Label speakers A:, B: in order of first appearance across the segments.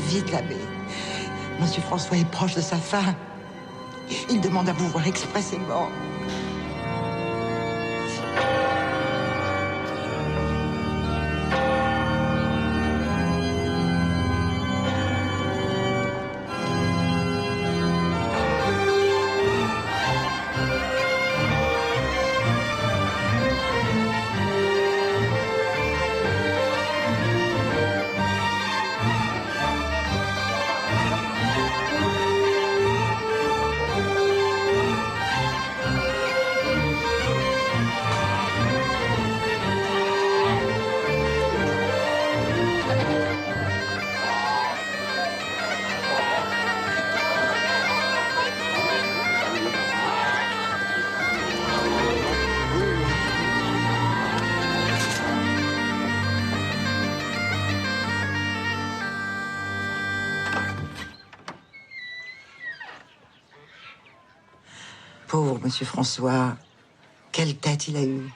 A: vite, l'abbé. Monsieur François est proche de sa fin. Il demande à vous voir expressément. Pauvre Monsieur François, quelle tête il a eue.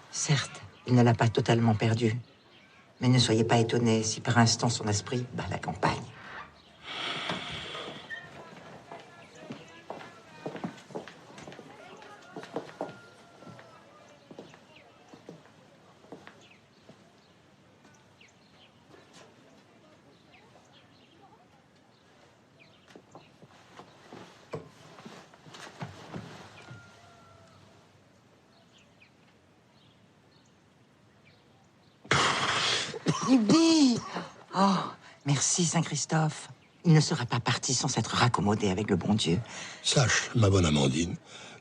A: Certes, il ne l'a pas totalement perdu. Mais ne soyez pas étonnés si par instant son esprit bat la campagne. Bibi! Oh, merci Saint-Christophe. Il ne sera pas parti sans s'être raccommodé avec le bon Dieu.
B: Sache, ma bonne Amandine,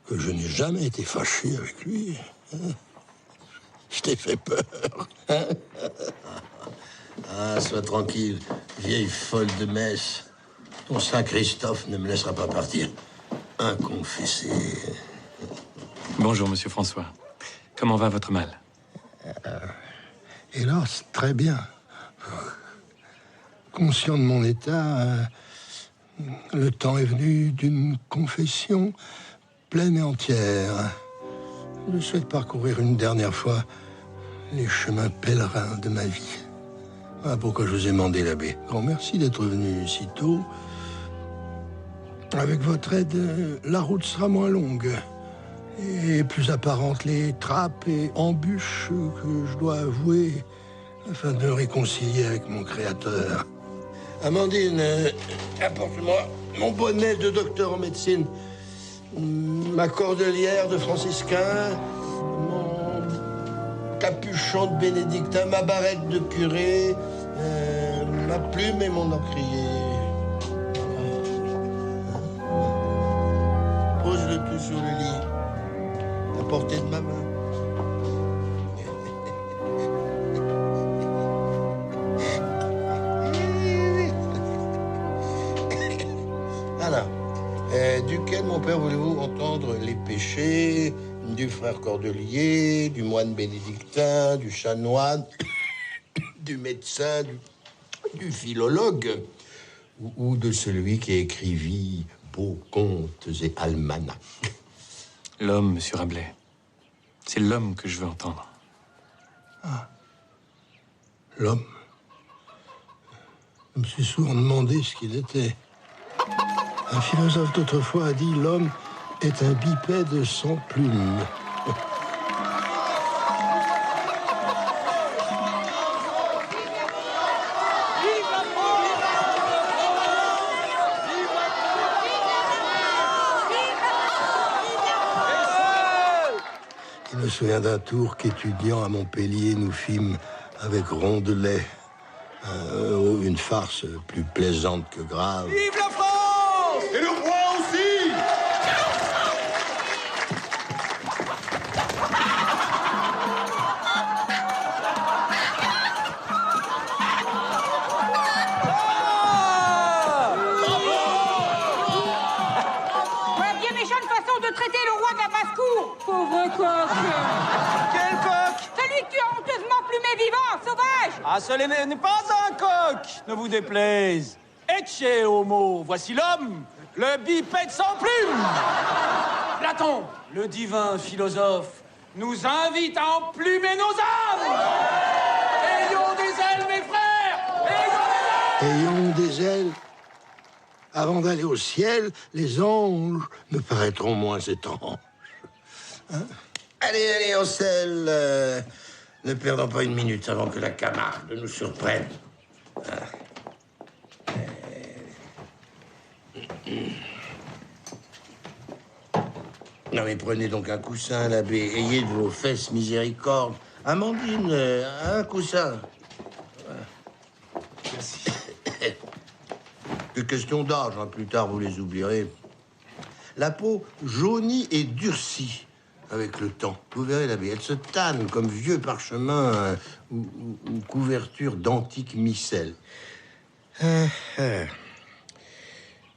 B: que je n'ai jamais été fâché avec lui. Hein? Je t'ai fait peur. Hein? Ah, sois tranquille, vieille folle de messe. Ton Saint-Christophe ne me laissera pas partir inconfessé.
C: Bonjour, Monsieur François. Comment va votre mal?
B: Hélas, très bien. Conscient de mon état, le temps est venu d'une confession pleine et entière. Je souhaite parcourir une dernière fois les chemins pèlerins de ma vie. Voilà pourquoi je vous ai demandé, l'abbé. Grand merci d'être venu si tôt. Avec votre aide, la route sera moins longue et plus apparente les trappes et embûches que je dois avouer afin de me réconcilier avec mon créateur. Amandine, apporte-moi mon bonnet de docteur en médecine, ma cordelière de franciscain, mon capuchon de bénédictin, ma barrette de curé, ma plume et mon encrier. Pose le tout sur le lit, à portée de ma main. Voilà. Duquel, mon père, voulez-vous entendre les péchés du frère cordelier, du moine bénédictin, du chanoine, du médecin, du philologue, ou de celui qui écrivit beaux contes et almanachs?
C: L'homme, Monsieur Rabelais. C'est l'homme que je veux entendre.
B: Ah. L'homme. Je me suis souvent demandé ce qu'il était. Un philosophe d'autrefois a dit « L'homme est un bipède sans plume ». Il me souvient d'un tour qu'étudiant à Montpellier, nous fîmes avec Rondelet. Une farce plus plaisante que grave.
D: Vive la France! Et le roi aussi!
E: Ouais, bien méchante façon de traiter le roi de la basse-cour! Pauvre coq!
D: Quel coq?
E: Celui que tu as honteusement plumé vivant, sauvage!
D: Ah, ce n'est pas un coq, ne vous déplaise. Ecce homo, voici l'homme, le bipède sans plume. Platon, le divin philosophe, nous invite à emplumer nos âmes. Ayons des ailes, mes frères! Ayons des ailes!
B: Ayons des ailes. Avant d'aller au ciel, les anges me paraîtront moins étranges. Hein? Allez, on selle. Ne perdons pas une minute avant que la Camarde nous surprenne. Non, mais prenez donc un coussin, l'abbé. Ayez de vos fesses miséricorde. Amandine, un coussin.
C: Merci.
B: Que question d'âge, hein. Plus tard, vous les oublierez. La peau jaunie et durcie avec le temps. Vous verrez, l'abbé, elle se tanne comme vieux parchemin ou couverture d'antique micelle.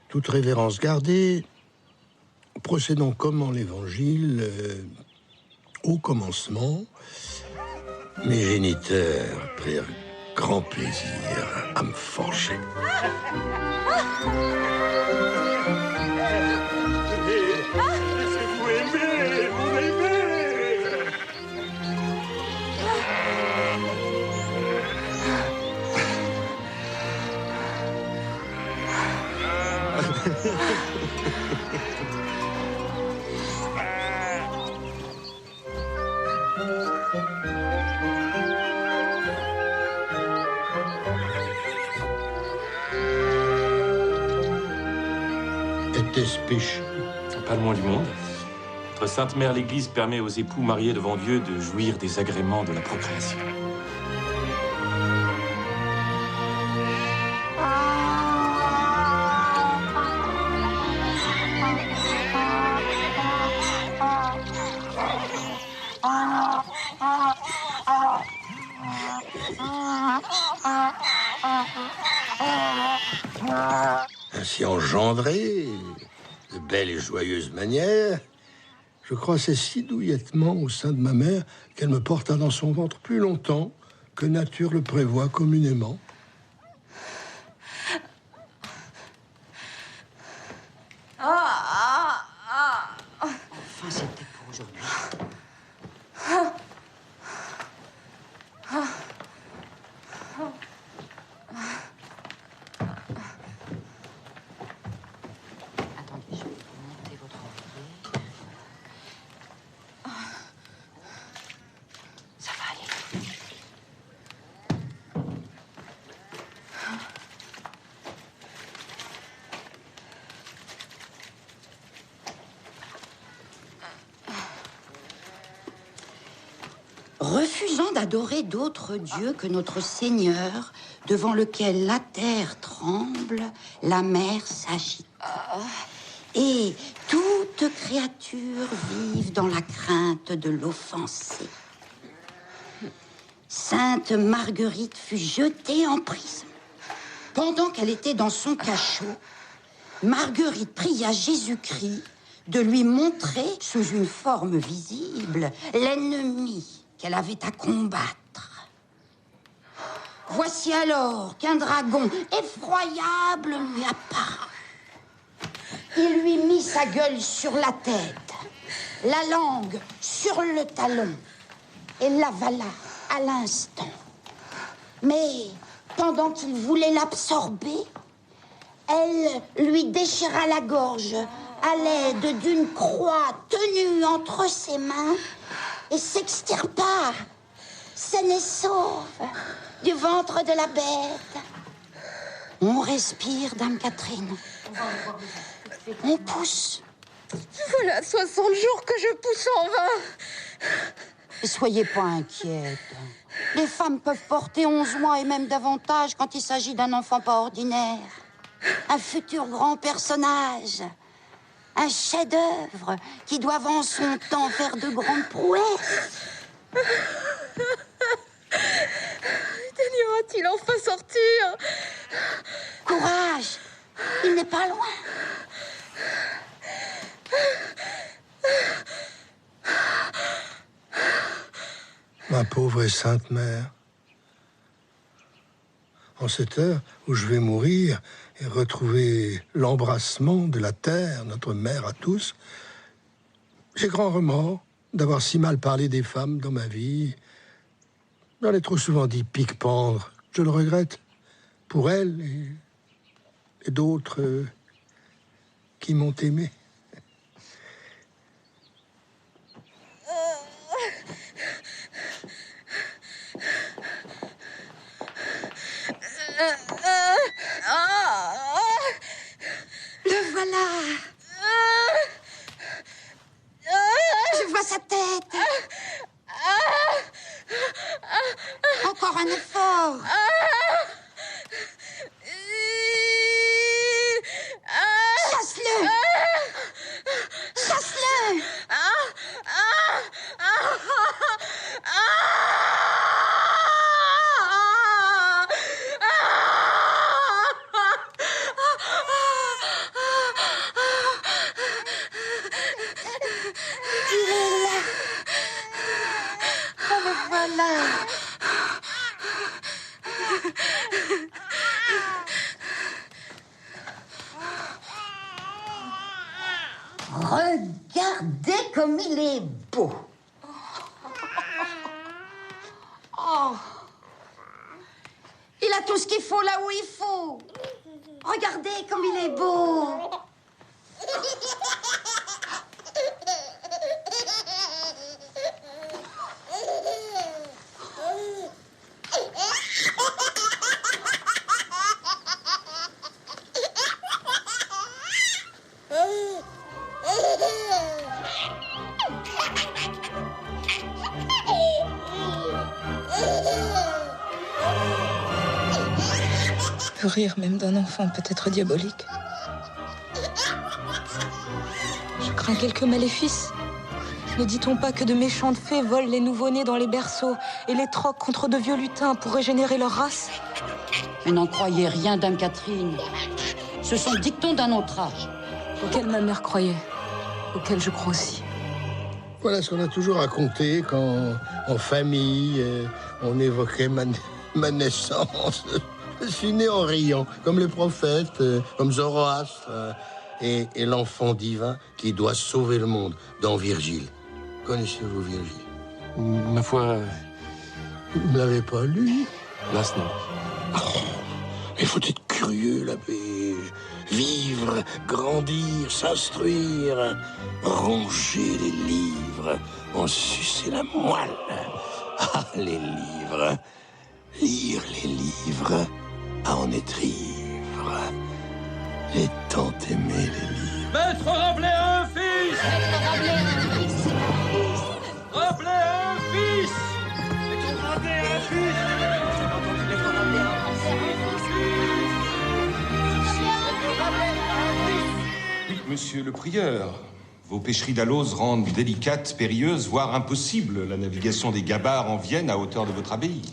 B: Toute révérence gardée, procédons comme en l'Évangile. Au commencement, mes géniteurs prirent grand plaisir à me forger.
F: Laissez-vous aimer, vous aimez.
B: Était-ce péché?
C: Pas le moins du monde. Notre Sainte Mère l'Église permet aux époux mariés devant Dieu de jouir des agréments de la procréation.
B: Ainsi engendrée, de belles et joyeuses manières, je croissais si douillettement au sein de ma mère qu'elle me porta dans son ventre plus longtemps que nature le prévoit communément.
A: Enfin, c'est peut-être pour aujourd'hui. Attendez, je vais vous monter votre oreiller. Ça va aller.
G: Refusant d'adorer d'autres dieux que notre Seigneur, devant lequel la terre tremble, la mer s'agite. Et toute créature vive dans la crainte de l'offenser. Sainte Marguerite fut jetée en prison. Pendant qu'elle était dans son cachot, Marguerite pria Jésus-Christ de lui montrer, sous une forme visible, l'ennemi qu'elle avait à combattre. Voici alors qu'un dragon effroyable lui apparut. Il lui mit sa gueule sur la tête, la langue sur le talon, et l'avala à l'instant. Mais pendant qu'il voulait l'absorber, elle lui déchira la gorge à l'aide d'une croix tenue entre ses mains et s'extirpa, saine et sauve, du ventre de la bête. On respire, Dame Catherine. On pousse.
E: Voilà 60 jours que je pousse en vain.
G: Soyez pas inquiète. Les femmes peuvent porter 11 mois et même davantage quand il s'agit d'un enfant pas ordinaire. Un futur grand personnage. Un chef-d'œuvre qui doit en son temps faire de grandes prouesses.
E: Daignera-t-il enfin sortir?
G: Courage, il n'est pas loin.
B: Ma pauvre et sainte mère, en cette heure où je vais mourir et retrouver l'embrassement de la terre, notre mère à tous, j'ai grand remords d'avoir si mal parlé des femmes dans ma vie. J'en ai trop souvent dit pique-pendre. Je le regrette. pour elle et d'autres qui m'ont aimé.
G: Le voilà. Je vois sa tête. Encore un effort. Chasse-le. Chasse-le. Il est là. Oh, le voilà. Regardez comme il est beau. Oh. Il a tout ce qu'il faut là où il faut. Regardez comme il est beau.
H: Le rire même d'un enfant peut être diabolique. Je crains quelques maléfices. Ne dit-on pas que de méchantes fées volent les nouveau-nés dans les berceaux et les troquent contre de vieux lutins pour régénérer leur race?
G: Mais n'en croyez rien, Dame Catherine. Ce sont dictons d'un autre âge.
H: Auquel ma mère croyait, auquel je crois aussi.
B: Voilà ce qu'on a toujours raconté quand, en famille, on évoquait ma naissance. Je suis né en riant, comme les prophètes, comme Zoroastre, et l'enfant divin qui doit sauver le monde, dans Virgile. Connaissez-vous Virgile?
C: Ma foi...
B: Vous ne l'avez pas lu?
C: Hélas, non.
B: Oh, il faut être curieux, l'abbé. Vivre, grandir, s'instruire, ronger les livres, en sucer la moelle. Ah, les livres. Lire les livres, à en être ivre. Et tant aimer les livres.
D: Maître Rabelais a un fils. Rabelais a un fils. Rabelais a un fils.
I: Oui, monsieur le prieur. Vos pêcheries d'Allos rendent délicate, périlleuse, voire impossible la navigation des gabarres en Vienne à hauteur de votre abbaye.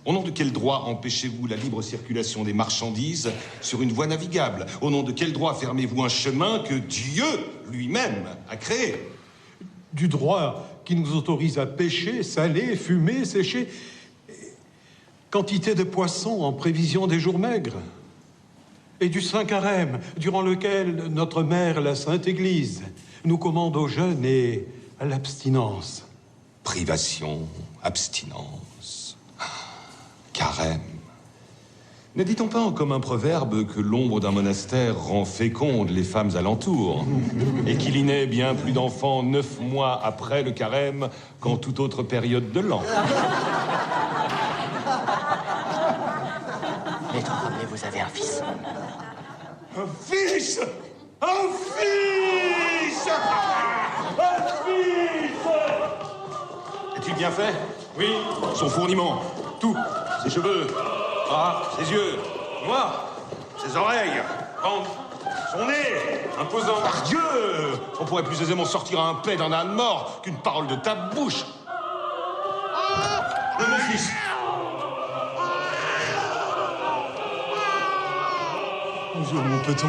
I: Au nom de quel droit empêchez-vous la libre circulation des marchandises sur une voie navigable? Au nom de quel droit fermez-vous un chemin que Dieu lui-même a créé?
J: Du droit qui nous autorise à pêcher, saler, fumer, sécher. Quantité de poissons en prévision des jours maigres. Et du Saint Carême, durant lequel notre mère, la Sainte Église, nous commande au jeûne et à l'abstinence.
I: Privation, abstinence, carême. Ne dit-on pas en commun proverbe que l'ombre d'un monastère rend fécondes les femmes alentours et qu'il y naît bien plus d'enfants 9 mois après le carême qu'en toute autre période de l'an?
A: Maître Rabelais, vous avez un fils.
F: Un fils! Un fils! Un fils!
I: Est-il bien fait? Oui. Son fourniment, tout. Ses cheveux, ses yeux, noirs, ses oreilles, son nez, imposant. Par Dieu! On pourrait plus aisément sortir un paix d'un âne mort qu'une parole de ta bouche. De mon fils.
J: Bonjour, mon peton.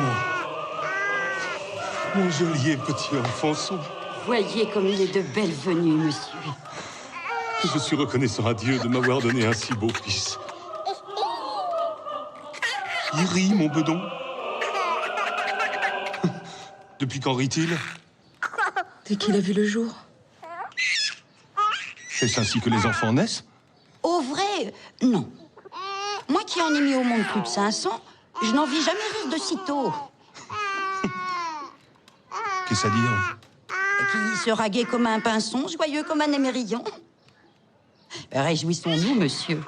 J: Mon joli petit enfançon.
G: Voyez comme il est de belle venue, monsieur.
J: Je suis reconnaissant à Dieu de m'avoir donné un si beau fils. Il rit, mon bedon. Depuis quand rit-il?
H: Dès qu'il a vu le jour.
J: Est-ce ainsi que les enfants naissent?
G: Au vrai, non. Moi qui qui en ai mis au monde plus de 500, je n'en vis jamais rire de sitôt.
I: Qu'est-ce à dire?
G: Qui sera gai comme un pinson, joyeux comme un émerillon. Réjouissons-nous, monsieur.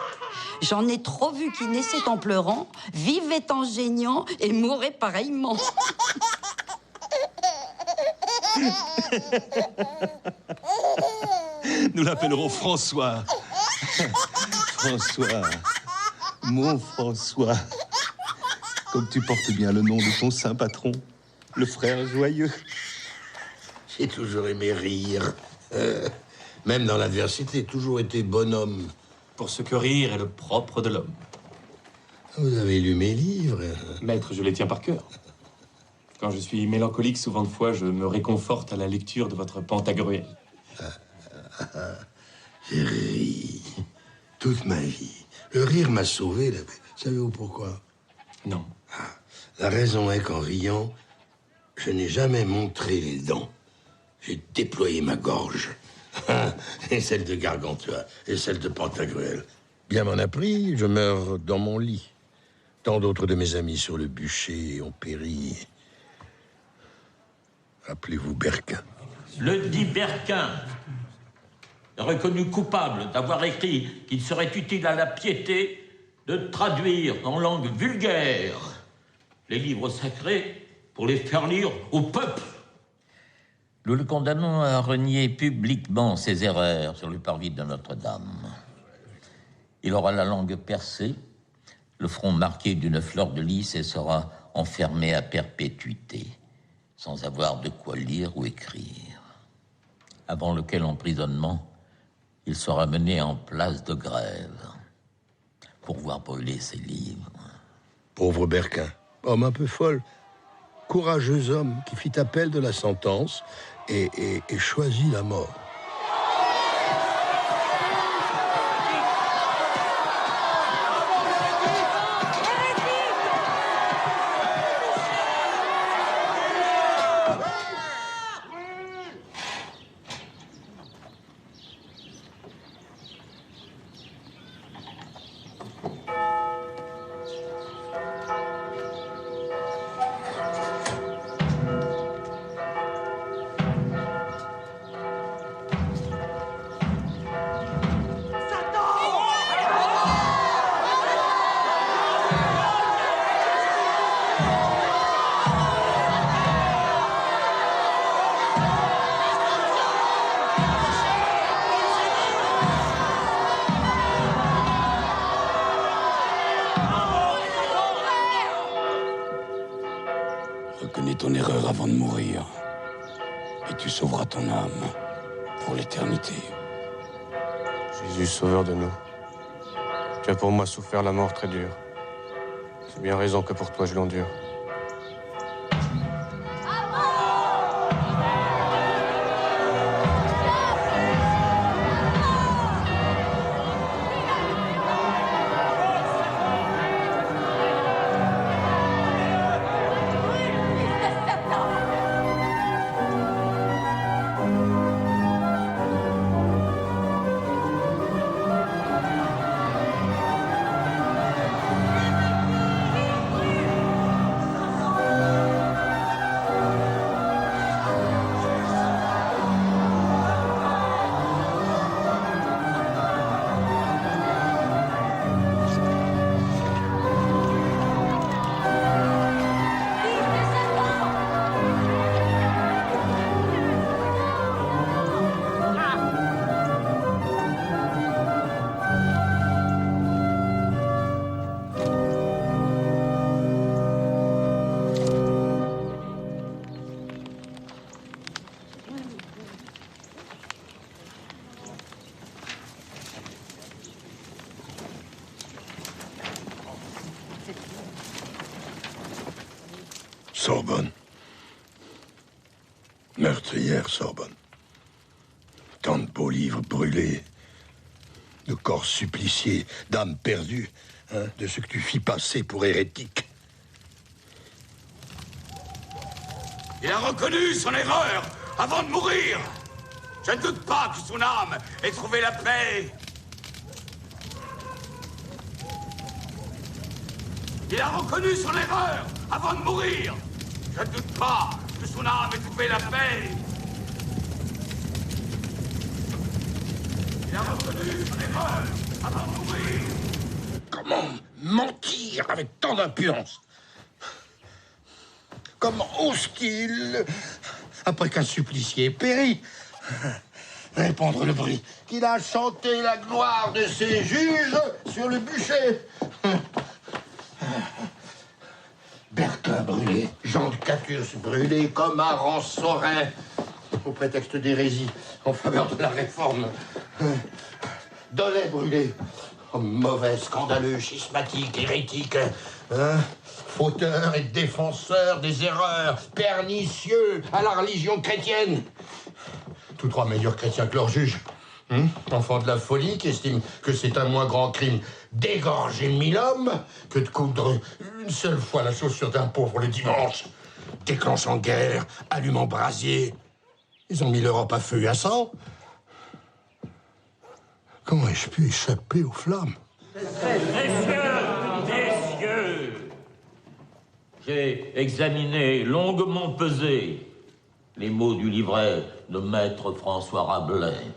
G: J'en ai trop vu qui naissaient en pleurant, vivaient en geignant et mouraient pareillement.
I: Nous l'appellerons François. François. Mon François. Comme tu portes bien le nom de ton saint patron, le frère joyeux.
B: J'ai toujours aimé rire. Même dans l'adversité, toujours été bonhomme.
C: Pour ce que rire est le propre de l'homme.
B: Vous avez lu mes livres?
C: Maître, je les tiens par cœur. Quand je suis mélancolique, souvent de fois, je me réconforte à la lecture de votre Pantagruel.
B: J'ai ri toute ma vie. Le rire m'a sauvé. Savez-vous pourquoi?
C: Non.
B: La raison est qu'en riant, je n'ai jamais montré les dents. J'ai déployé ma gorge. Et celle de Gargantua, et celle de Pantagruel. Bien m'en a pris, je meurs dans mon lit. Tant d'autres de mes amis sur le bûcher ont péri. Rappelez-vous Berquin.
K: Le dit Berquin, reconnu coupable d'avoir écrit qu'il serait utile à la piété de traduire en langue vulgaire les livres sacrés pour les faire lire au peuple.
L: Nous le condamnons à renier publiquement ses erreurs sur le parvis de Notre-Dame. Il aura la langue percée, le front marqué d'une fleur de lys et sera enfermé à perpétuité, sans avoir de quoi lire ou écrire. Avant lequel emprisonnement, il sera mené en place de grève pour voir brûler ses livres.
B: Pauvre Berquin, homme un peu folle, courageux homme qui fit appel de la sentence et choisit la mort.
M: Reconnais ton erreur avant de mourir, et tu sauveras ton âme pour l'éternité.
N: Jésus, sauveur de nous, tu as pour moi souffert la mort très dure. C'est bien raison que pour toi je l'endure.
B: Sorbonne. Meurtrière Sorbonne. Tant de beaux livres brûlés, de corps suppliciés, d'âmes perdues, hein, de ce que tu fis passer pour hérétique.
F: Il a reconnu son erreur avant de mourir. Je ne doute pas que son âme ait trouvé la paix. Il a reconnu son erreur avant de mourir. Je ne doute pas que son âme ait trouvé la paix. Il a reconnu son erreur avant de mourir.
B: Comment mentir avec tant d'impudence? Comment ose-t-il, après qu'un supplicié périt, répandre le bruit qu'il a chanté la gloire de ses juges sur le bûcher? Berquin brûlé, Jean de Catius brûlé comme un rançorin au prétexte d'hérésie en faveur de la réforme. Dolay brûlé, mauvais, scandaleux, schismatique, hérétique, fauteur et défenseur des erreurs, pernicieux à la religion chrétienne. Tous trois meilleurs chrétiens que leurs juges. Enfants de la folie qui estiment que c'est un moins grand crime d'égorger 1000 hommes que de coudre une seule fois la chaussure d'un pauvre le dimanche. Déclenchant guerre, allumant brasier. Ils ont mis l'Europe à feu et à sang. Comment ai-je pu échapper aux flammes?
K: Messieurs, j'ai examiné, longuement pesé, les mots du livret de maître François Rabelais.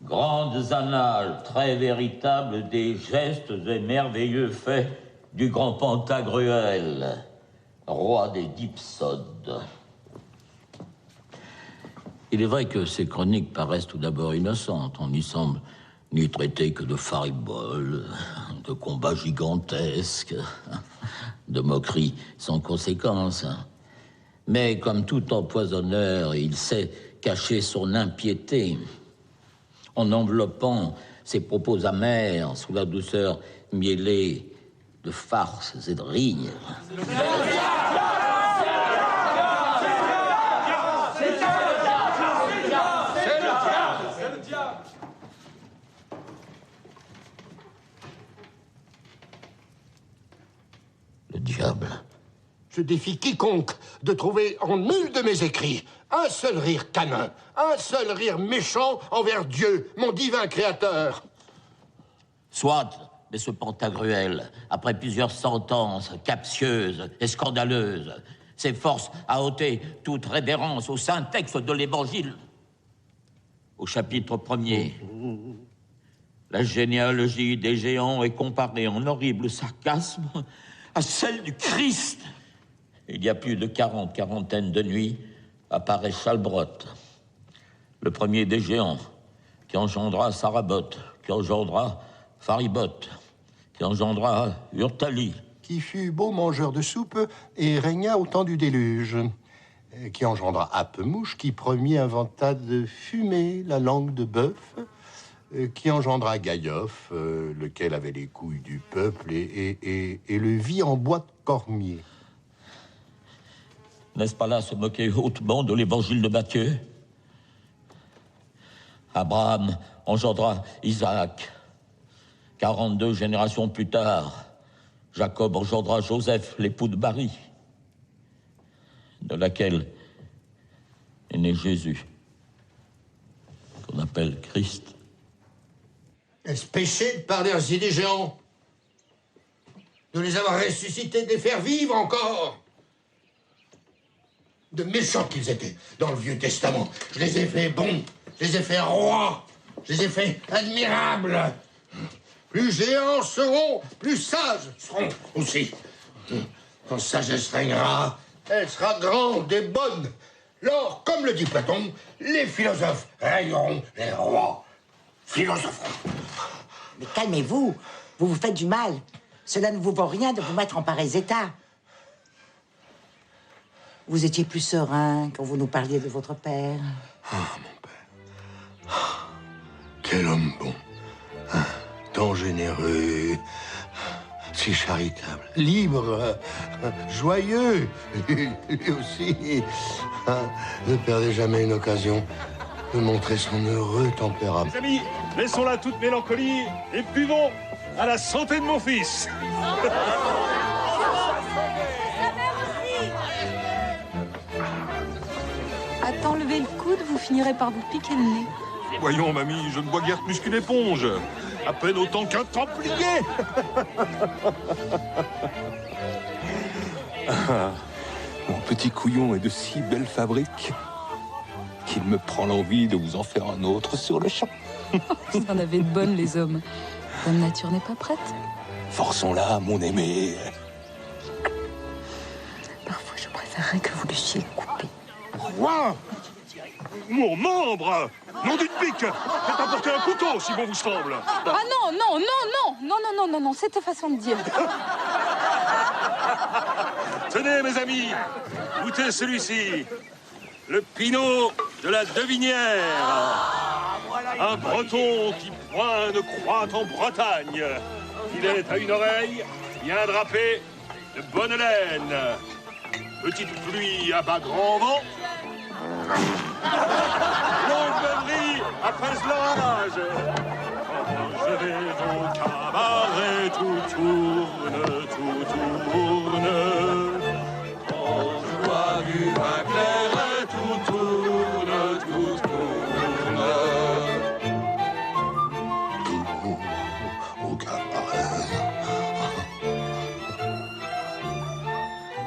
K: Grandes annales, très véritables, des gestes et merveilleux faits du grand Pantagruel, roi des dipsodes. Il est vrai que ces chroniques paraissent tout d'abord innocentes. On n'y semble ni traiter que de fariboles, de combats gigantesques, de moqueries sans conséquence. Mais comme tout empoisonneur, il sait cacher son impiété en enveloppant ses propos amers sous la douceur mielée de farces et de rires. Le diable.
B: Je défie quiconque de trouver en nul de mes écrits un seul rire canin, un seul rire méchant envers Dieu, mon divin créateur.
K: Soit, mais ce Pantagruel, après plusieurs sentences captieuses et scandaleuses, s'efforce à ôter toute révérence au saint texte de l'Évangile. Au chapitre 1er, la généalogie des géants est comparée en horrible sarcasme à celle du Christ. Il y a plus de 40 de nuits, apparaît Chalbrotte, le premier des géants, qui engendra Sarabotte, qui engendra Faribotte, qui engendra Urtali.
B: Qui fut beau mangeur de soupe et régna au temps du déluge. Qui engendra Appemouche, qui premier inventa de fumer la langue de bœuf. Qui engendra Gaïof, lequel avait les couilles du peuple et le vit en bois de cormier.
K: N'est-ce pas là se moquer hautement de l'évangile de Matthieu? Abraham engendra Isaac. 42 générations plus tard, Jacob engendra Joseph, l'époux de Marie, de laquelle est né Jésus, qu'on appelle Christ.
B: Est-ce péché de parler ainsi des géants? De les avoir ressuscités, de les faire vivre encore? De méchants qu'ils étaient dans le Vieux Testament. Je les ai fait bons, je les ai fait rois, je les ai fait admirables. Plus géants seront, plus sages seront aussi. Quand sagesse régnera, elle sera grande et bonne. Lors, comme le dit Platon, les philosophes régneront, les rois philosopheront.
A: Mais calmez-vous, vous vous faites du mal. Cela ne vous vaut rien de vous mettre en pareil état. Vous étiez plus serein quand vous nous parliez de votre père.
B: Ah, mon père. Ah, quel homme bon. Ah, tant généreux. Si charitable. Libre. Joyeux. Lui aussi. Ne perdez jamais une occasion de montrer son heureux tempérament.
O: Les amis, laissons là toute mélancolie et buvons à la santé de mon fils.
H: Attends, levez le coude, vous finirez par vous piquer le nez.
O: Voyons, mamie, je ne bois guère plus qu'une éponge. À peine autant qu'un templier.
I: Mon petit couillon est de si belle fabrique qu'il me prend l'envie de vous en faire un autre sur le champ.
H: Vous en avez de bonnes, les hommes. Dame Nature n'est pas prête.
I: Forçons-la, mon aimé.
H: Parfois, je préférerais que vous l'eussiez coupé.
O: Quoi? Mon membre! Nom d'une pique! Faites apporter un couteau, si bon vous semble!
H: Ah non, c'était façon de dire.
O: Tenez, mes amis, goûtez celui-ci. Le pinot de la Devinière. Un breton qui point ne croit en Bretagne. Il est à une oreille, bien drapé, de bonne laine. Petite pluie à bas grand vent. Longue beuverie apaise l'orage. Je vais au cabaret, tout tourne, tout tourne. Quand je bois du vin clair, tout tourne, tout tourne.
B: Au cabaret.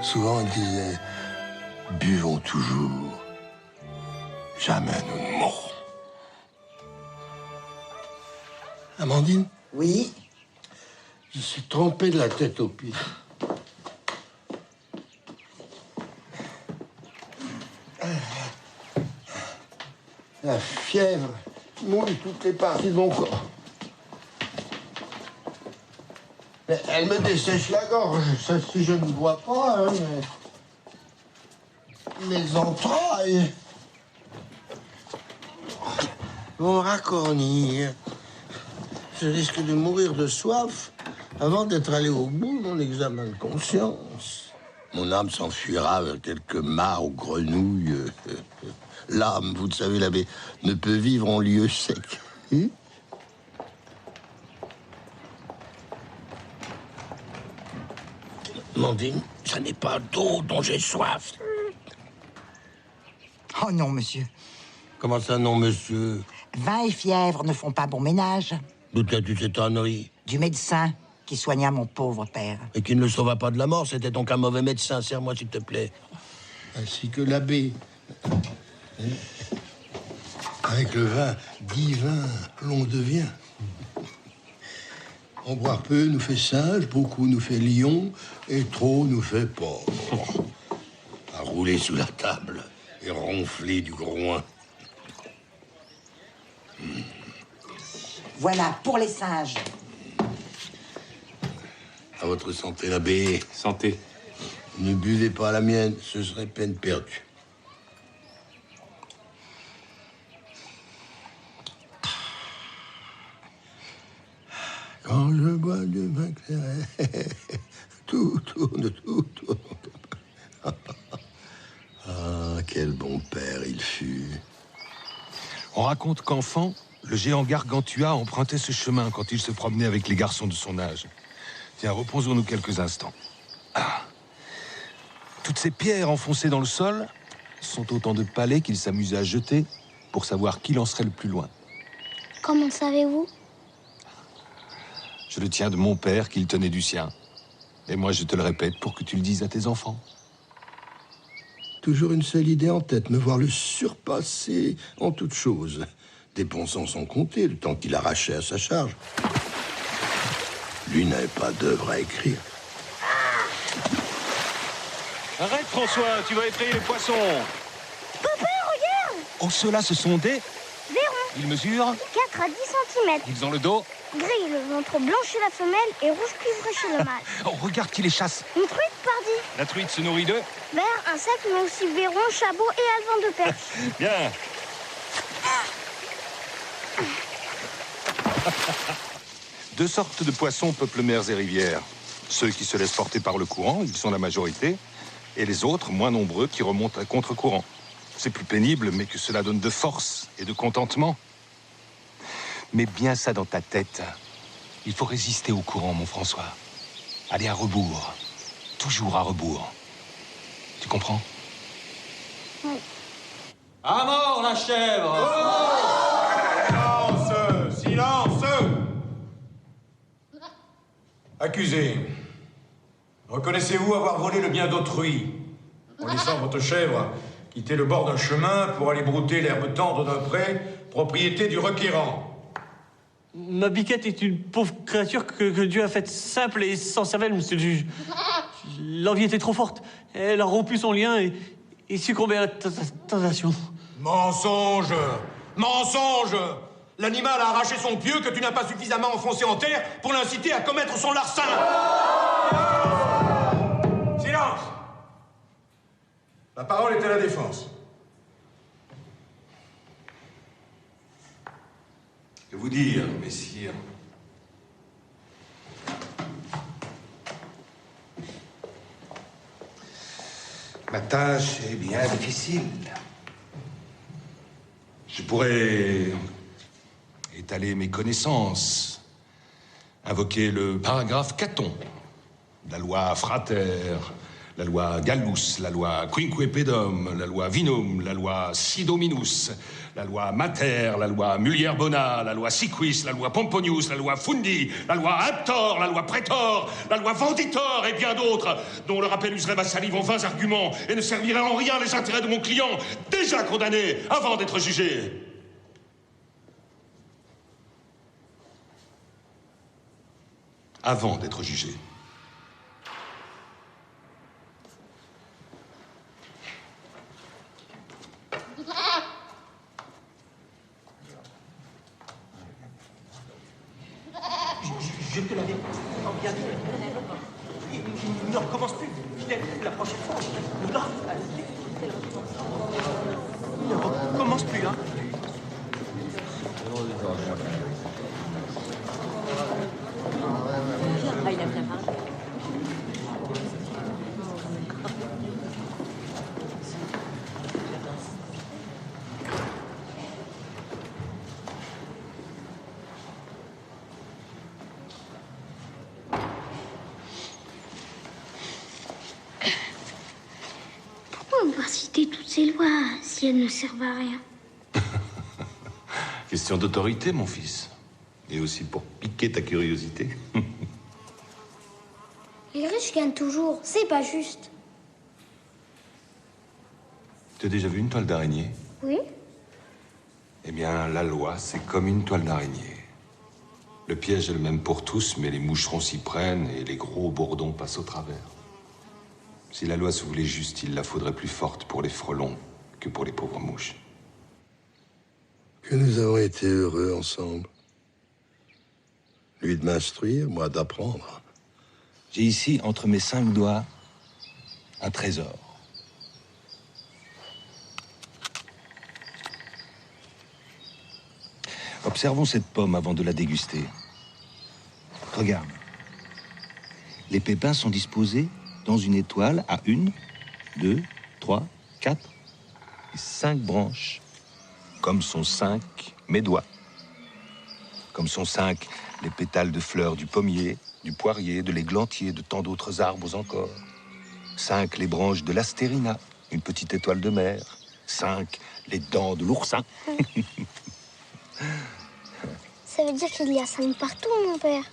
B: Souvent, il disait, buvons toujours. Jamais nous ne mourrons. Amandine?
A: Oui?
B: Je suis trempé de la tête aux pieds. La fièvre mouille toutes les parties de mon corps. Mais elle me dessèche la gorge. Ça, si je ne bois pas, hein, mais mes entrailles vont racornir. Je risque de mourir de soif avant d'être allé au bout de mon examen de conscience. Mon âme s'enfuira vers quelques mares ou grenouilles. L'âme, vous le savez, l'abbé, ne peut vivre en lieu sec. Mandine, ça n'est pas d'eau dont j'ai soif.
A: Oh non, monsieur.
B: Comment ça, non, monsieur?
A: Vin et fièvre ne font pas bon ménage.
B: D'où as-tu cette ânerie?
A: Du médecin qui soigna mon pauvre père.
B: Et qui ne le sauva pas de la mort, c'était donc un mauvais médecin. Serre-moi, s'il te plaît. Ainsi que l'abbé. Avec le vin divin, l'on devient. En boire peu nous fait sage, beaucoup nous fait lion, et trop nous fait pauvre. À rouler sous la table et ronfler du groin.
A: Voilà, pour les singes.
B: À votre santé, l'abbé.
C: Santé.
B: Ne buvez pas à la mienne, ce serait peine perdue. Quand je bois du vin clair, tout tourne, tout tourne. Ah, quel bon père il fut.
I: On raconte qu'enfant, le géant Gargantua empruntait ce chemin quand il se promenait avec les garçons de son âge. Tiens, reposons-nous quelques instants. Ah. Toutes ces pierres enfoncées dans le sol sont autant de palets qu'il s'amusait à jeter pour savoir qui lancerait le plus loin.
P: Comment savez-vous?
I: Je le tiens de mon père qu'il tenait du sien. Et moi, je te le répète pour que tu le dises à tes enfants.
B: Toujours une seule idée en tête, me voir le surpasser en toutes choses, dépensant sans compter le temps qu'il arrachait à sa charge. Lui n'avait pas d'œuvre à écrire.
O: Arrête, François, tu vas effrayer les poissons.
P: Papa, regarde!
I: Oh, ceux-là, ce sont des...
P: Verrons.
I: Ils mesurent
P: 4 à 10 cm.
I: Ils ont le dos.
P: Gris, le ventre blanc chez la femelle et rouge cuivre chez le mâle.
I: Oh, regarde qui les chasse.
P: Une truite, pardi.
I: La truite se nourrit d'eux.
P: Vers, insectes, mais aussi verrons, chabots et alevins de perche.
O: Bien.
I: Deux sortes de poissons peuplent mers et rivières. Ceux qui se laissent porter par le courant, ils sont la majorité, et les autres, moins nombreux, qui remontent à contre-courant. C'est plus pénible, mais que cela donne de force et de contentement. Mets bien ça dans ta tête. Il faut résister au courant, mon François. Aller à rebours. Toujours à rebours. Tu comprends?
P: Oui.
D: À mort, la chèvre!
O: Silence! Silence!
Q: Accusé, reconnaissez-vous avoir volé le bien d'autrui en laissant votre chèvre quitter le bord d'un chemin pour aller brouter l'herbe tendre d'un pré, propriété du requérant?
R: Ma biquette est une pauvre créature que Dieu a faite simple et sans cervelle, monsieur le juge. L'envie était trop forte. Elle a rompu son lien et succombé à la tentation.
Q: Mensonge! Mensonge! L'animal a arraché son pieu que tu n'as pas suffisamment enfoncé en terre pour l'inciter à commettre son larcin! Silence! La parole est à la défense.
I: Que vous dire, messire?
S: Ma tâche est bien difficile.
I: Je pourrais étaler mes connaissances, invoquer le paragraphe Caton, la loi Frater, la loi Gallus, la loi Quinque Pedum, la loi Vinum, la loi Sidominus, la loi Mater, la loi Mulier Bona, la loi Siquis, la loi Pomponius, la loi Fundi, la loi Aptor, la loi Praetor, la loi Venditor et bien d'autres, dont le rappel userait ma salive en vains arguments et ne servirait en rien les intérêts de mon client, déjà condamné avant d'être jugé. Avant d'être jugé.
R: Je te l'avais bien dit. Ne recommence plus. La prochaine fois. Ne recommence plus, hein.
T: Il a bien parlé.
P: Pourquoi avoir cité toutes ces lois si elles ne servent à rien?
I: Question d'autorité, mon fils. Et aussi pour piquer ta curiosité.
P: Les riches gagnent toujours, c'est pas juste.
I: Tu as déjà vu une toile d'araignée?
P: Oui?
I: Eh bien, la loi, c'est comme une toile d'araignée. Le piège est le même pour tous, mais les moucherons s'y prennent et les gros bourdons passent au travers. Si la loi se voulait juste, il la faudrait plus forte pour les frelons que pour les pauvres mouches.
B: Que nous avons été heureux ensemble. Lui de m'instruire, moi d'apprendre.
S: J'ai ici, entre mes 5 doigts, un trésor. Observons cette pomme avant de la déguster. Regarde. Les pépins sont disposés dans une étoile à 1, 2, 3, 4 et 5 branches. Comme sont 5 mes doigts. Comme sont 5 les pétales de fleurs du pommier, du poirier, de l'églantier, de tant d'autres arbres encore. 5 les branches de l'astérina, une petite étoile de mer. 5 les dents de l'oursin.
P: Ça veut dire qu'il y a 5 partout, mon père.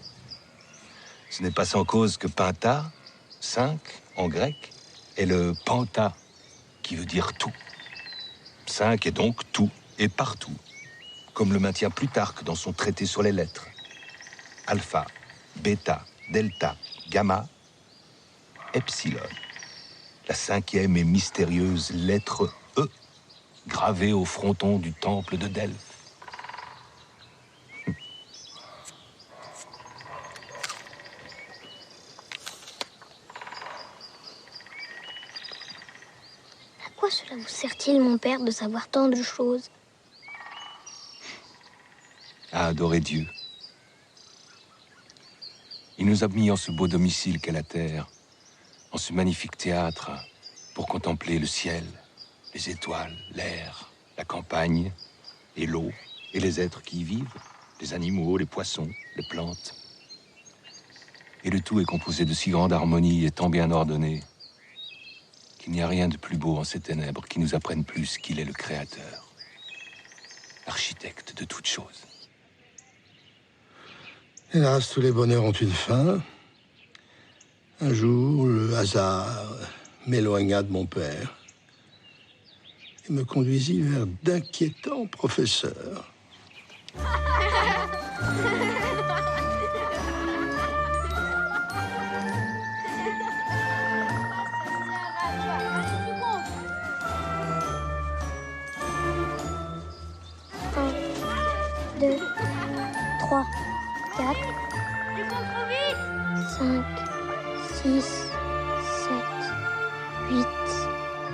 S: Ce n'est pas sans cause que penta, 5 en grec, est le panta, qui veut dire tout. 5 est donc tout et partout, comme le maintient Plutarque dans son traité sur les lettres. Alpha, bêta, delta, gamma, epsilon. La 5e et mystérieuse lettre E, gravée au fronton du temple de Delphes.
P: À quoi cela vous sert-il, mon père, de savoir tant de choses?
S: À adorer Dieu. Il nous a mis en ce beau domicile qu'est la terre, en ce magnifique théâtre, pour contempler le ciel, les étoiles, l'air, la campagne, et l'eau, et les êtres qui y vivent, les animaux, les poissons, les plantes. Et le tout est composé de si grande harmonie et tant bien ordonné qu'il n'y a rien de plus beau en ces ténèbres qui nous apprennent plus qu'il est le Créateur, l'architecte de toutes choses.
B: Hélas, tous les bonheurs ont une fin. Un jour, le hasard m'éloigna de mon père et me conduisit vers d'inquiétants professeurs.
P: Un, deux, trois, 4, 5, 6, 7, 8,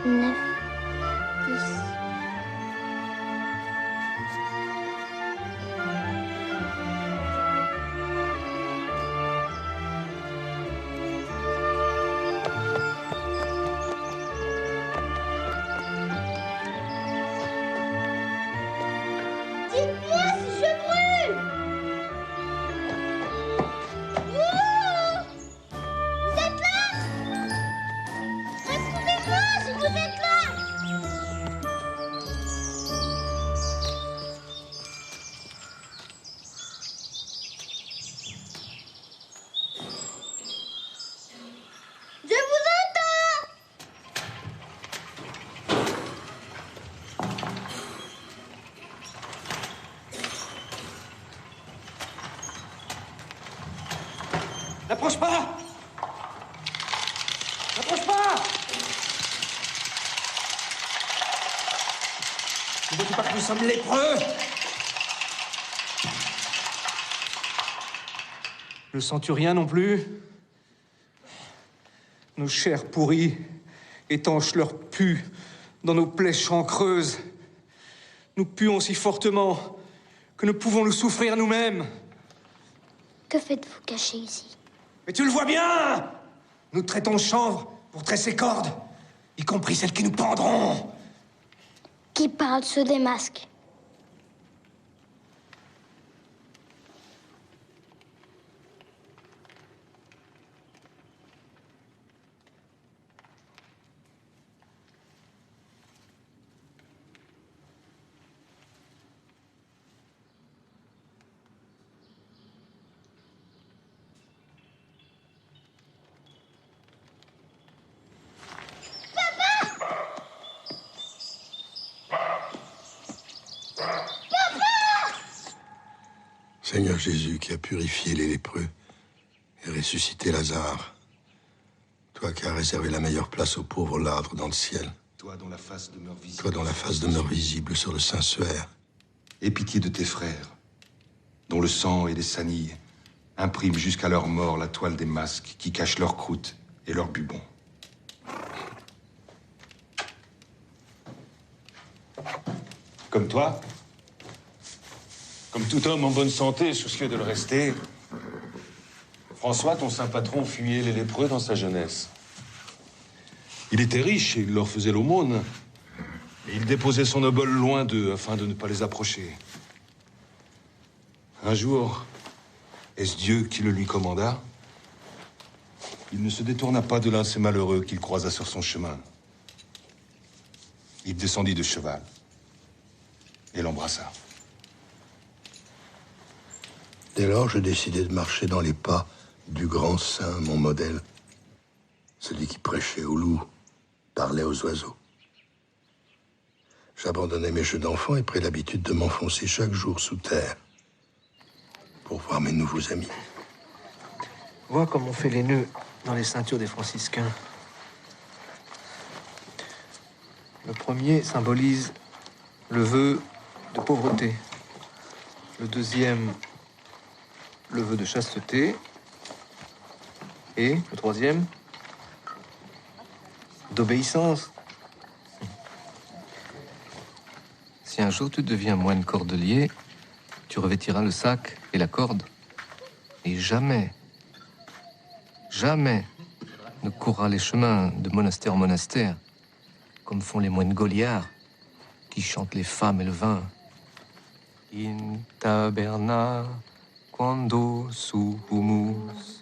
P: 9, 10.
E: Dites-moi si je brûle! Wouh! Vous êtes là? Répondez-moi si vous êtes là! Je vous entends!
D: N'approche pas! N'approche pas! Ne vois-tu pas que nous sommes lépreux? Ne sens-tu rien non plus? Nos chairs pourries étanchent leur pu dans nos plaies chancreuses. Nous puons si fortement que nous pouvons nous souffrir nous-mêmes.
P: Que faites-vous caché ici?
D: Mais tu le vois bien! Nous traitons de chanvre pour tresser cordes, y compris celles qui nous pendront.
P: Qui parle ceux des masques?
B: Seigneur Jésus, qui a purifié les lépreux et ressuscité Lazare, toi qui as réservé la meilleure place aux pauvres ladres dans le ciel,
I: Toi dont la face demeure visible.
B: toi dont la face demeure visible sur le Saint-Suaire,
I: Aie pitié de tes frères, dont le sang et les sanilles impriment jusqu'à leur mort la toile des masques qui cachent leur croûte et leurs bubons. Comme toi, comme tout homme en bonne santé, soucieux de le rester, François, ton saint patron, fuyait les lépreux dans sa jeunesse. Il était riche et il leur faisait l'aumône. Et il déposait son obole loin d'eux afin de ne pas les approcher. Un jour, est-ce Dieu qui le lui commanda? Il ne se détourna pas de l'un de ces malheureux qu'il croisa sur son chemin. Il descendit de cheval et l'embrassa.
B: Dès lors, je décidai de marcher dans les pas du grand saint, mon modèle, celui qui prêchait aux loups, parlait aux oiseaux. J'abandonnai mes jeux d'enfant et pris l'habitude de m'enfoncer chaque jour sous terre pour voir mes nouveaux amis.
D: Vois comme on fait les nœuds dans les ceintures des franciscains. Le premier symbolise le vœu de pauvreté. Le deuxième, le vœu de chasteté. Et le troisième, d'obéissance.
T: Si un jour tu deviens moine cordelier, tu revêtiras le sac et la corde. Et jamais, jamais ne courras les chemins de monastère en monastère, comme font les moines gauliards qui chantent les femmes et le vin. In taberna quando sumus.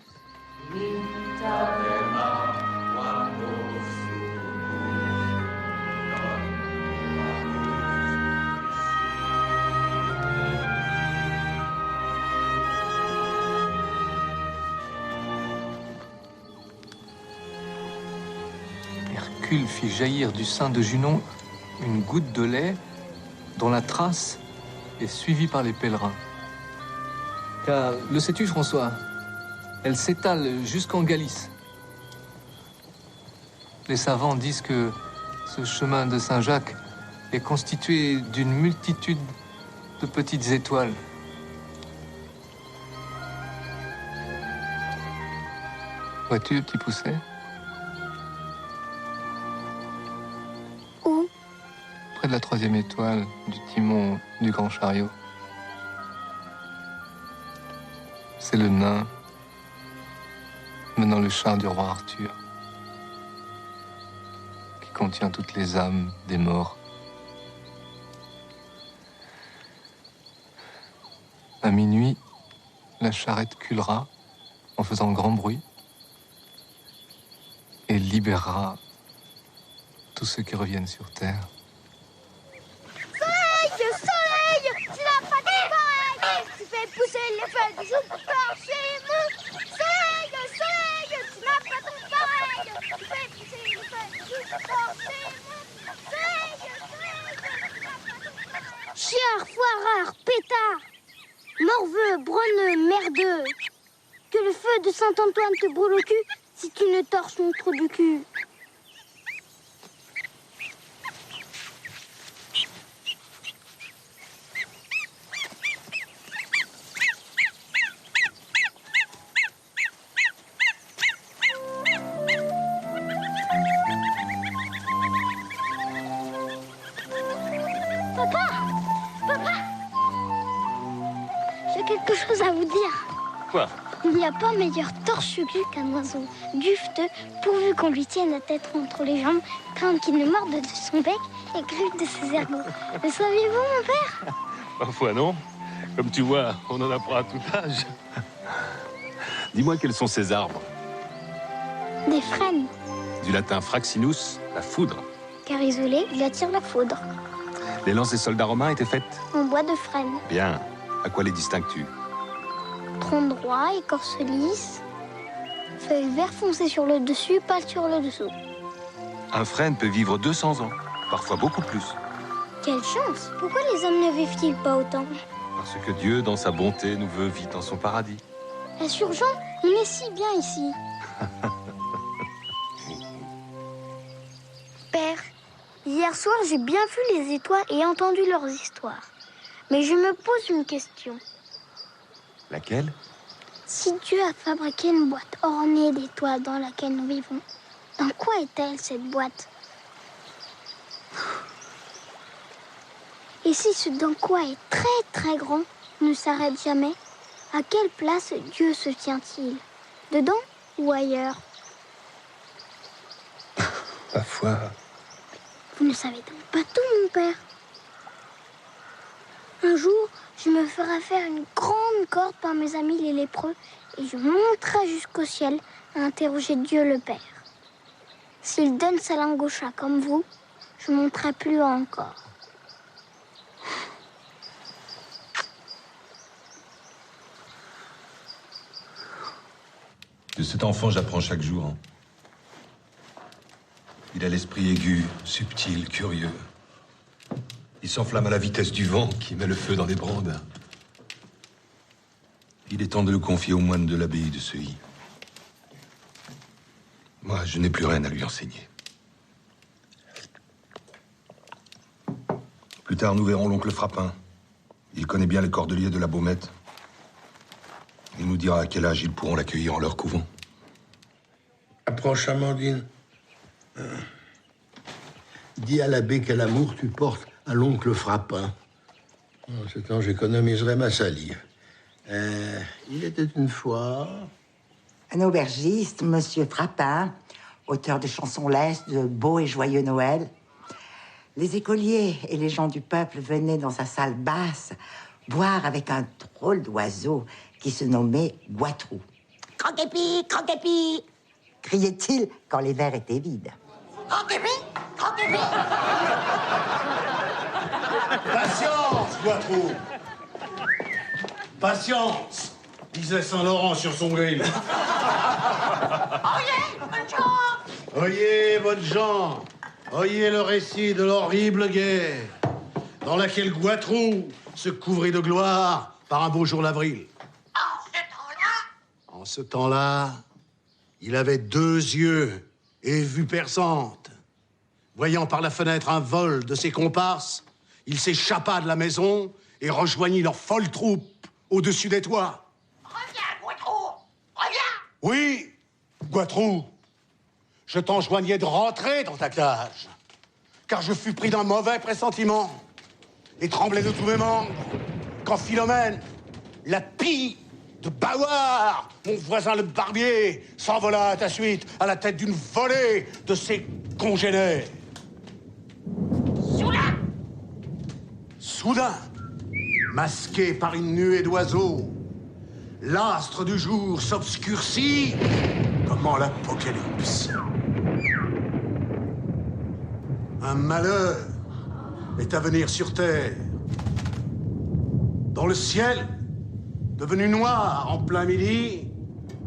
T: Hercule fit jaillir du sein de Junon une goutte de lait dont la trace est suivie par les pèlerins. Car, le sais-tu, François, elle s'étale jusqu'en Galice. Les savants disent que ce chemin de Saint-Jacques est constitué d'une multitude de petites étoiles. Vois-tu le petit Pousset?
P: Où?
T: Près de la 3e étoile du timon du grand chariot. C'est le nain menant le char du roi Arthur, qui contient toutes les âmes des morts. À minuit, la charrette culera en faisant grand bruit et libérera tous ceux qui reviennent sur terre.
P: Soleil, soleil, tu n'as pas de pareil. Tu fais pousser les feuilles du jour forcément. Soleil, soleil, tu n'as pas ton pareil. Tu fais pousser les feuilles du jour forcément. Soleil, soleil, tu n'as pas ton pareil. Chiard, foirard, pétard, morveux, bronneux, merdeux. Que le feu de Saint-Antoine te brûle au cul si tu ne torches mon trou du cul. Papa! Papa! J'ai quelque chose à vous dire.
C: Quoi?
P: Il n'y a pas meilleur torche-cul qu'un oiseau dufteux, pourvu qu'on lui tienne la tête entre les jambes, crainte qu'il ne morde de son bec et griffe de ses ergots. Le saviez-vous, mon père?
C: Parfois non. Comme tu vois, on en apprend à tout âge. Dis-moi quels sont ces arbres?
P: Des frênes,
C: Du latin fraxinus, la foudre.
P: car isolé, il attire la foudre.
C: Les lances des soldats romains étaient faites?
P: En bois de frêne,
C: Bien. À quoi les distingues-tu?
P: tronc droit, écorce lisse, feuilles vert foncé sur le dessus, pâle sur le dessous.
I: Un frêne peut vivre 200 ans, parfois beaucoup plus.
P: Quelle chance! Pourquoi les hommes ne vivent-ils pas autant?
I: Parce que Dieu, dans sa bonté, nous veut vite dans son paradis.
P: Est-ce urgent? On est si bien ici. Père, hier soir, j'ai bien vu les étoiles et entendu leurs histoires. Mais je me pose une question.
I: Laquelle?
P: Si Dieu a fabriqué une boîte ornée d'étoiles dans laquelle nous vivons, dans quoi est-elle, cette boîte? Et si ce dans quoi est très très grand ne s'arrête jamais, à quelle place Dieu se tient-il? Dedans ou ailleurs?
B: Ma foi,
P: Vous ne savez donc pas tout, mon père. Un jour, je me ferai faire une grande corde par mes amis les lépreux et je monterai jusqu'au ciel à interroger Dieu le Père. S'il donne sa langue au chat comme vous, je monterai plus haut encore.
I: De cet enfant, j'apprends chaque jour. Il a l'esprit aigu, subtil, curieux. Il s'enflamme à la vitesse du vent qui met le feu dans les brandes. Il est temps de le confier aux moines de l'abbaye de Seuilly. Moi, je n'ai plus rien à lui enseigner. Plus tard, nous verrons l'oncle Frappin. Il connaît bien les cordeliers de la Baumette. Il nous dira à quel âge ils pourront l'accueillir en leur couvent.
B: approche Amandine. Dis à l'abbé quel amour tu portes à l'oncle Frappin. En ce temps, j'économiserai ma salive. Il était une fois...
A: Un aubergiste, Monsieur Frappin, auteur de chansons lestes, de beaux et joyeux Noël. Les écoliers et les gens du peuple venaient dans sa salle basse boire avec un drôle d'oiseau qui se nommait Boitrou. « Croquepi, croquepi !» criait-il quand les verres étaient vides. « Croquepi, croquepi !»
U: Patience, Boitrou. Patience, disait Saint-Laurent sur son grill.
E: Oh yeah, bonne chance.
B: Oyez, bonnes gens, oyez le récit de l'horrible guerre dans laquelle Goitrou se couvrit de gloire par un beau jour d'avril. En ce temps-là, il avait 2 yeux et vue perçante. Voyant par la fenêtre un vol de ses comparses, il s'échappa de la maison et rejoignit leur folle troupe au-dessus des toits.
P: Reviens, Goitrou! Reviens!
B: Oui, Goitrou, je t'enjoignais de rentrer dans ta cage, car je fus pris d'un mauvais pressentiment et tremblais de tous mes membres quand Philomène, la pie de Baward, mon voisin le barbier, s'envola à ta suite à la tête d'une volée de ses congénères. Soudain, masqué par une nuée d'oiseaux, l'astre du jour s'obscurcit comme en l'apocalypse. Un malheur est à venir sur terre. Dans le ciel, devenu noir en plein midi,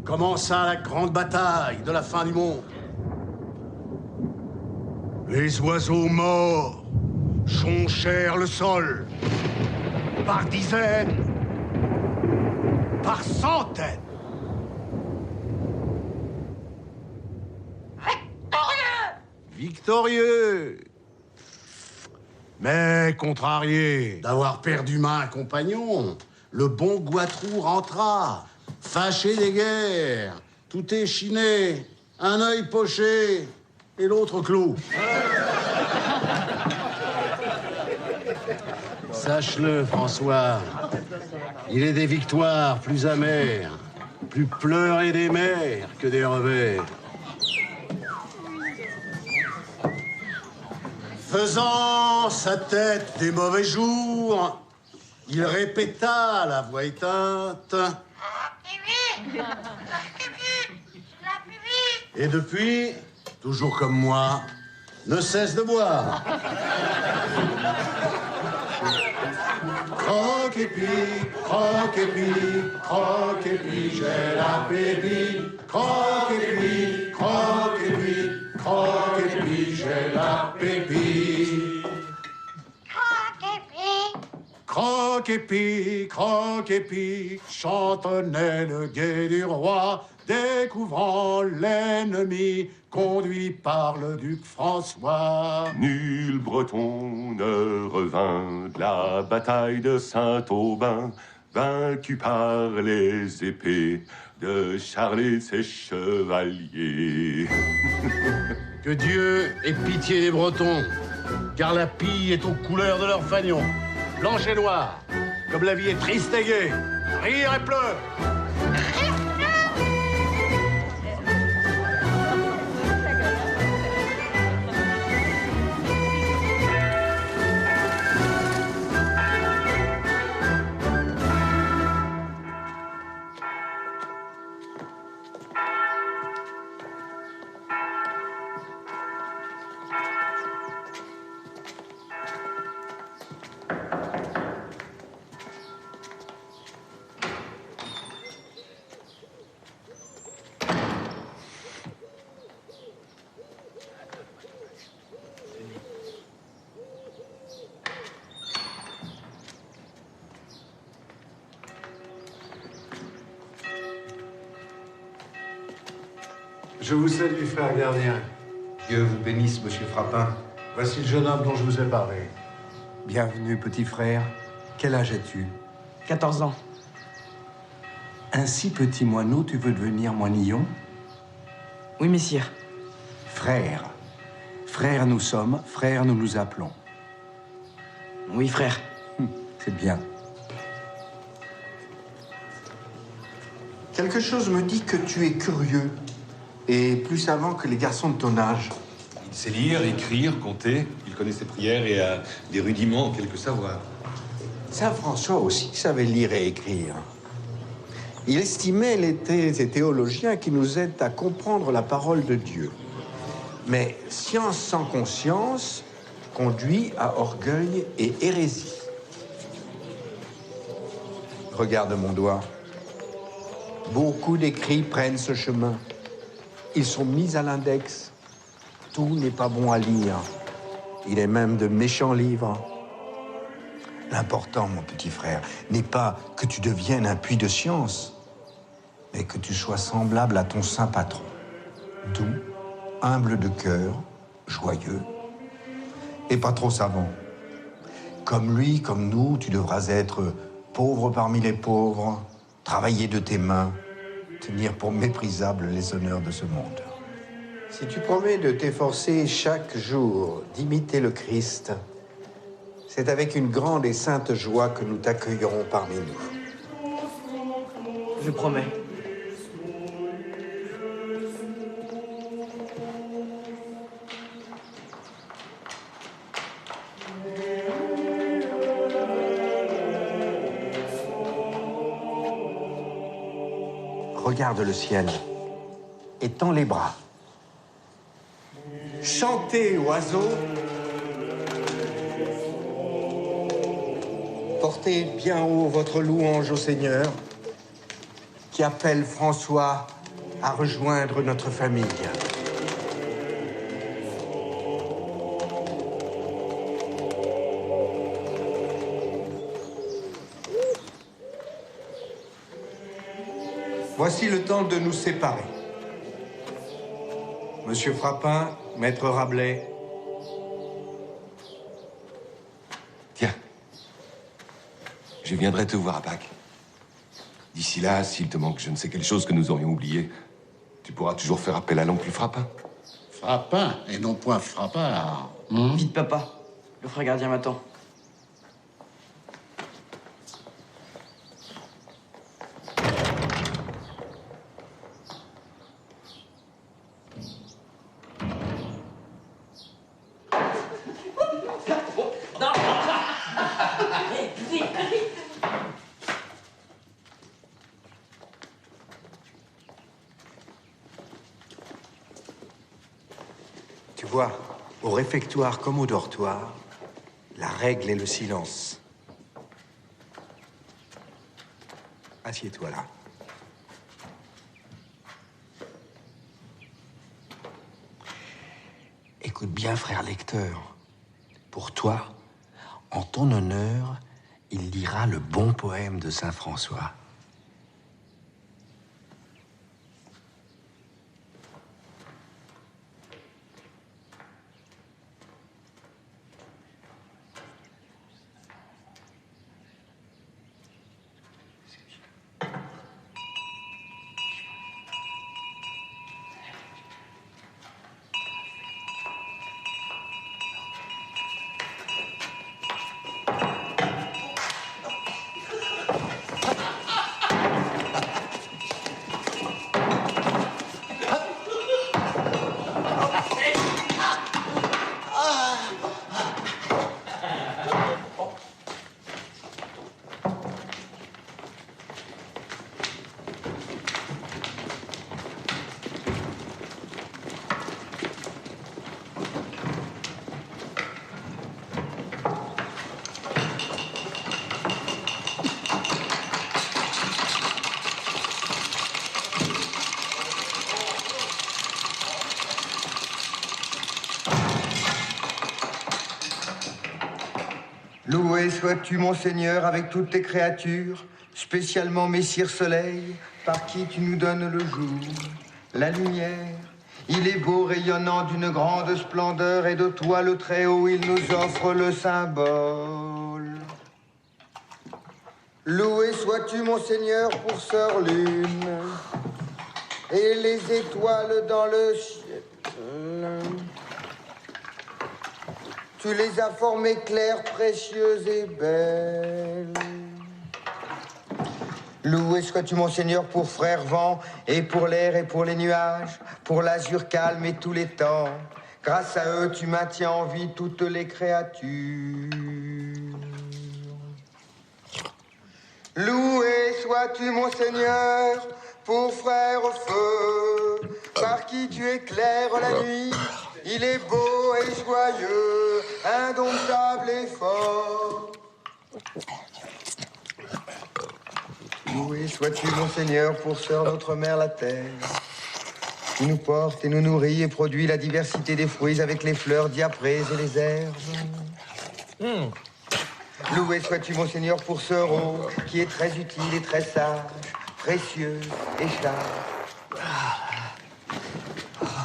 B: commença la grande bataille de la fin du monde. Les oiseaux morts jonchèrent le sol par dizaines, par centaines. Victorieux! Mais contrarié d'avoir perdu main compagnon, le bon Goitrou rentra, fâché des guerres, tout échiné, un œil poché et l'autre clos. Sache-le, François, il est des victoires plus amères, plus pleurées des mers que des revers. Faisant sa tête des mauvais jours, il répéta la voix éteinte. Et depuis, toujours comme moi, ne cesse de boire. Croque et puis, j'ai la pépite. Croque et puis, j'ai la pépite. Croque et puis, chantonnait le guet du roi, découvrant l'ennemi, conduit par le duc François.
C: Nul breton ne revint de la bataille de Saint-Aubin, vaincu par les épées de Charles et ses chevaliers.
B: Que Dieu ait pitié des Bretons, car la pille est aux couleurs de leur fanion. Blanche et noire, comme la vie est triste et gaie, rire et pleurs.
J: Je vous salue, frère gardien. Dieu vous bénisse, monsieur Frappin.
B: Voici le jeune homme dont je vous ai parlé.
J: Bienvenue, petit frère. Quel âge as-tu?
V: 14 ans.
J: Ainsi, petit moineau, tu veux devenir moinillon?
V: Oui, messire.
J: Frère. Frère nous sommes, frère nous nous appelons.
V: Oui, frère.
J: C'est bien. Quelque chose me dit que tu es curieux et plus savant que les garçons de ton âge.
I: Il sait lire, écrire, compter. Il connaît ses prières et a des rudiments en quelques savoirs.
J: Saint François aussi savait lire et écrire. Il estimait les théologiens qui nous aident à comprendre la parole de Dieu. Mais science sans conscience conduit à orgueil et hérésie. Regarde mon doigt. Beaucoup d'écrits prennent ce chemin. Ils sont mis à l'index Tout n'est pas bon à lire. Il est même de méchants livres. L'important, mon petit frère, n'est pas que tu deviennes un puits de science, mais que tu sois semblable à ton saint patron. Doux, humble de cœur, joyeux, et pas trop savant. Comme lui, comme nous, tu devras être pauvre parmi les pauvres, travailler de tes mains, tenir pour méprisables les honneurs de ce monde. Si tu promets de t'efforcer chaque jour d'imiter le Christ, c'est avec une grande et sainte joie que nous t'accueillerons parmi nous.
V: Je promets.
J: Regarde le ciel et tends les bras. Chantez, oiseaux. Portez bien haut votre louange au Seigneur, qui appelle François à rejoindre notre famille. Voici le temps de nous séparer. Monsieur Frappin, Maître Rabelais.
I: Tiens, je viendrai te voir à Pâques. D'ici là, s'il te manque je ne sais quelle chose que nous aurions oublié, tu pourras toujours faire appel à l'oncle Frappin.
G: Frappin, et non point Frappard.
V: Vite, papa. Le frère gardien m'attend.
J: Tu vois, au réfectoire comme au dortoir, la règle est le silence. Assieds-toi là. Écoute bien, frère lecteur. Pour toi, en ton honneur, il lira le bon poème de Saint François.
L: Loué sois-tu, mon Seigneur, avec toutes tes créatures, spécialement Messire Soleil, par qui tu nous donnes le jour, la lumière. Il est beau, rayonnant d'une grande splendeur, et de toi, le Très-Haut, il nous offre le symbole. Loué sois-tu, mon Seigneur, pour Sœur Lune, et les étoiles dans le ciel. Tu les as formées claires, précieuses et belles. Loué sois-tu, mon Seigneur, pour Frère Vent, et pour l'air et pour les nuages, pour l'azur calme et tous les temps. Grâce à eux, tu maintiens en vie toutes les créatures. Loué sois-tu, mon Seigneur, pour Frère Feu, par qui tu éclaires la nuit. Il est beau et joyeux, indomptable et fort. Loué sois-tu, mon Seigneur, pour Sœur notre mère la terre, qui nous porte et nous nourrit et produit la diversité des fruits avec les fleurs diaprées et les herbes. Loué sois-tu, mon Seigneur, pour ce rôt qui est très utile et très sage, précieux et cher.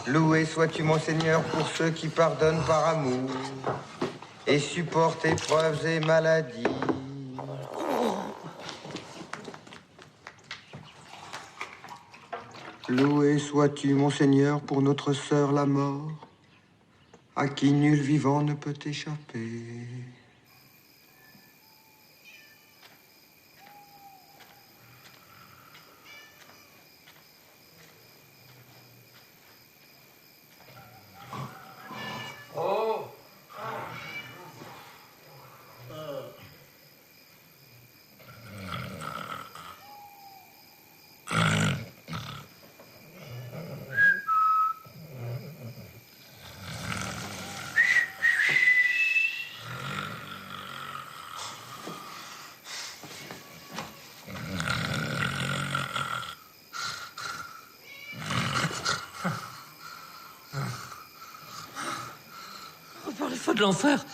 L: Loué sois-tu, mon Seigneur, pour ceux qui pardonnent par amour et supportent épreuves et maladies. Loué sois-tu, mon Seigneur, pour notre sœur la mort, à qui nul vivant ne peut échapper.
K: Par les feux de l'enfer.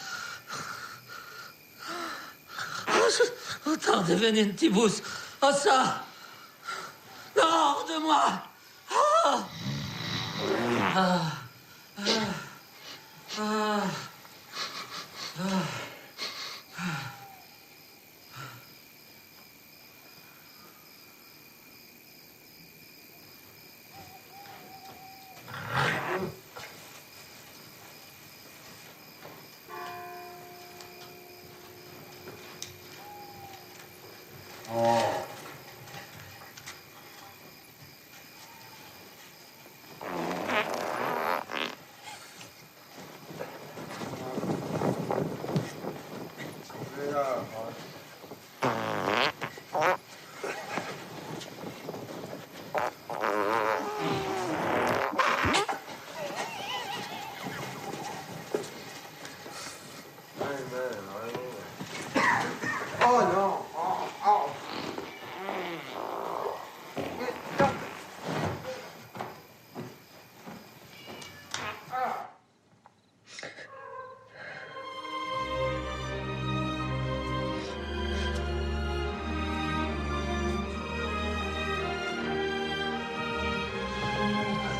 K: Oh, tarde venentibus. Oh, ça. Non, hors de moi. Oh. Ah. Ah. Ah. Ah. Ah. Oh non!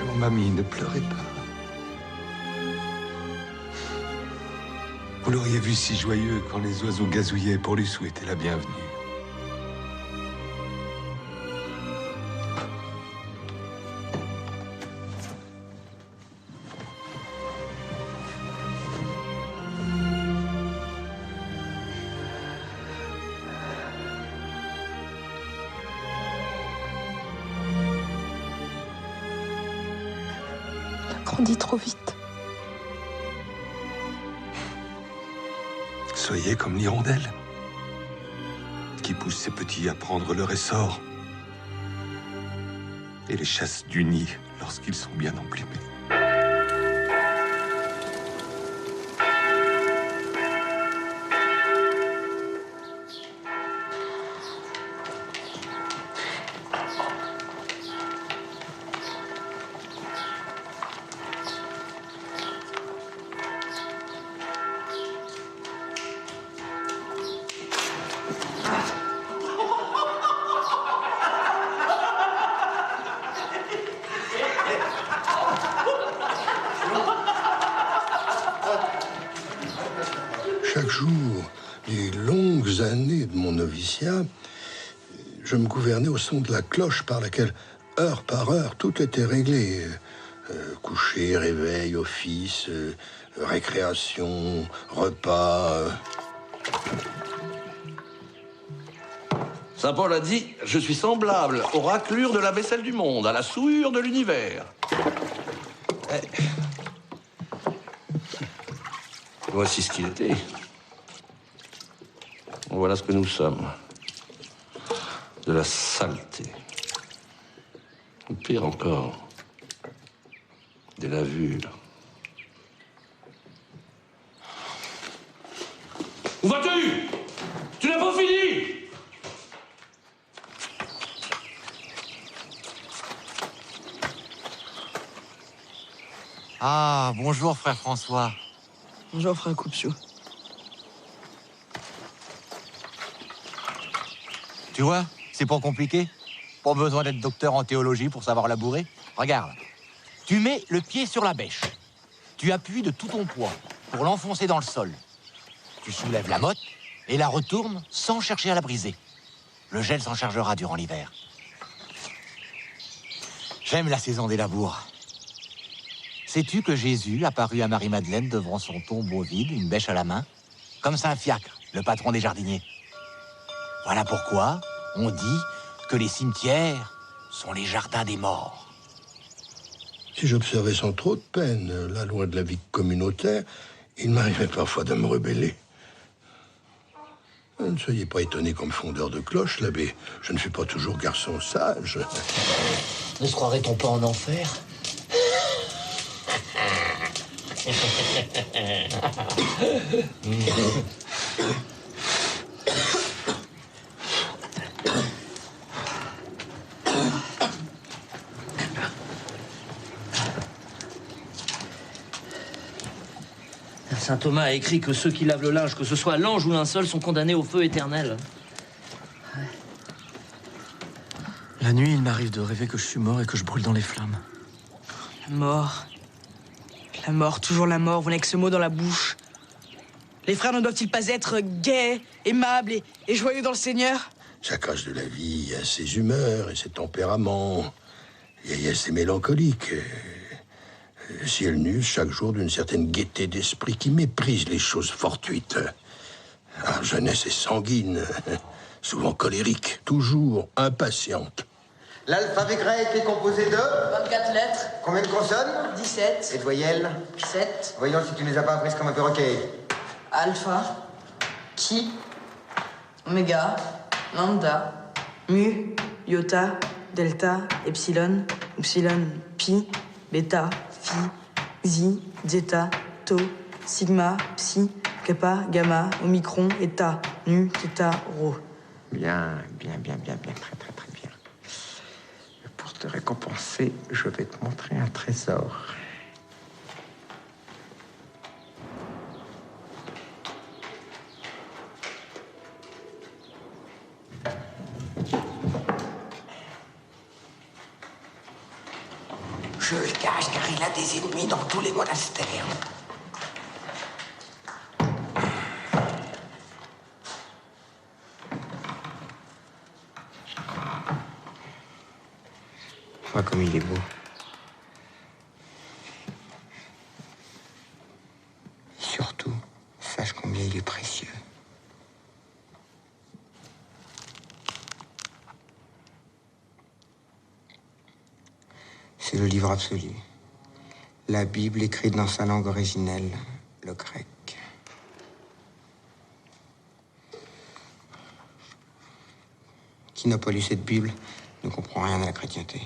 J: Allons, mamie, ne pleurez pas.
I: Vous l'auriez vu si joyeux quand les oiseaux gazouillaient pour lui souhaiter la bienvenue.
H: On a grandi trop vite.
I: Soyez comme l'hirondelle, qui pousse ses petits à prendre leur essor et les chasse du nid lorsqu'ils sont bien emplumés.
B: Chaque jour, les longues années de mon noviciat, je me gouvernais au son de la cloche par laquelle, heure par heure, tout était réglé. Coucher, réveil, office, récréation, repas.
M: Saint Paul a dit « Je suis semblable aux raclures de la vaisselle du monde, à la souillure de l'univers. » Voici ce qu'il était. Voilà ce que nous sommes. De la saleté. Ou pire encore, des lavures. Où vas-tu? Tu n'as pas fini?
F: bonjour, frère François.
V: Bonjour, frère Coupsou.
F: Tu vois, c'est pas compliqué. Pas besoin d'être docteur en théologie pour savoir labourer. Regarde, tu mets le pied sur la bêche. Tu appuies de tout ton poids pour l'enfoncer dans le sol. Tu soulèves la motte et la retournes sans chercher à la briser. Le gel s'en chargera durant l'hiver. J'aime la saison des labours. Sais-tu que Jésus apparut à Marie-Madeleine devant son tombeau vide, une bêche à la main, comme Saint Fiacre, le patron des jardiniers. Voilà pourquoi on dit que les cimetières sont les jardins des morts.
B: Si j'observais sans trop de peine la loi de la vie communautaire, il m'arrivait parfois de me rebeller. Ne soyez pas étonné comme fondeur de cloche, l'abbé. Je ne suis pas toujours garçon sage.
N: Ne se croirait-on pas en enfer? Saint Thomas a écrit que ceux qui lavent le linge, que ce soit l'ange ou linceul, sont condamnés au feu éternel.
T: La nuit, il m'arrive de rêver que je suis mort et que je brûle dans les flammes.
V: La mort. La mort, toujours la mort. Vous n'avez que ce mot dans la bouche. Les frères ne doivent-ils pas être gais, aimables et joyeux dans le Seigneur?
B: Chaque âge de la vie a ses humeurs et ses tempéraments. Il y a ses mélancoliques. Si elles n'usent chaque jour d'une certaine gaieté d'esprit qui méprise les choses fortuites. La jeunesse est sanguine, souvent colérique, toujours impatiente.
L: L'alphabet grec est composé de
V: 24 lettres.
L: Combien de consonnes?
V: 17.
L: Et de voyelles?
V: 7.
L: Voyons si tu ne les as pas apprises comme un perroquet.
V: Alpha. Chi. Oméga. Lambda. Mu. Iota. Delta. Epsilon. Epsilon. Pi. Beta. Phi. Xi. Zeta. Tau. Sigma. Psi. Kappa. Gamma. Omicron. Eta. Nu. Theta. Rho.
J: Bien, très bien. Pour te récompenser, je vais te montrer un trésor.
A: Je le cache car il a des ennemis dans tous les monastères.
J: Vois comme il est beau. Surtout, sache combien il est précieux. C'est le livre absolu. La Bible écrite dans sa langue originelle, le grec. Qui n'a pas lu cette Bible ne comprend rien à la chrétienté.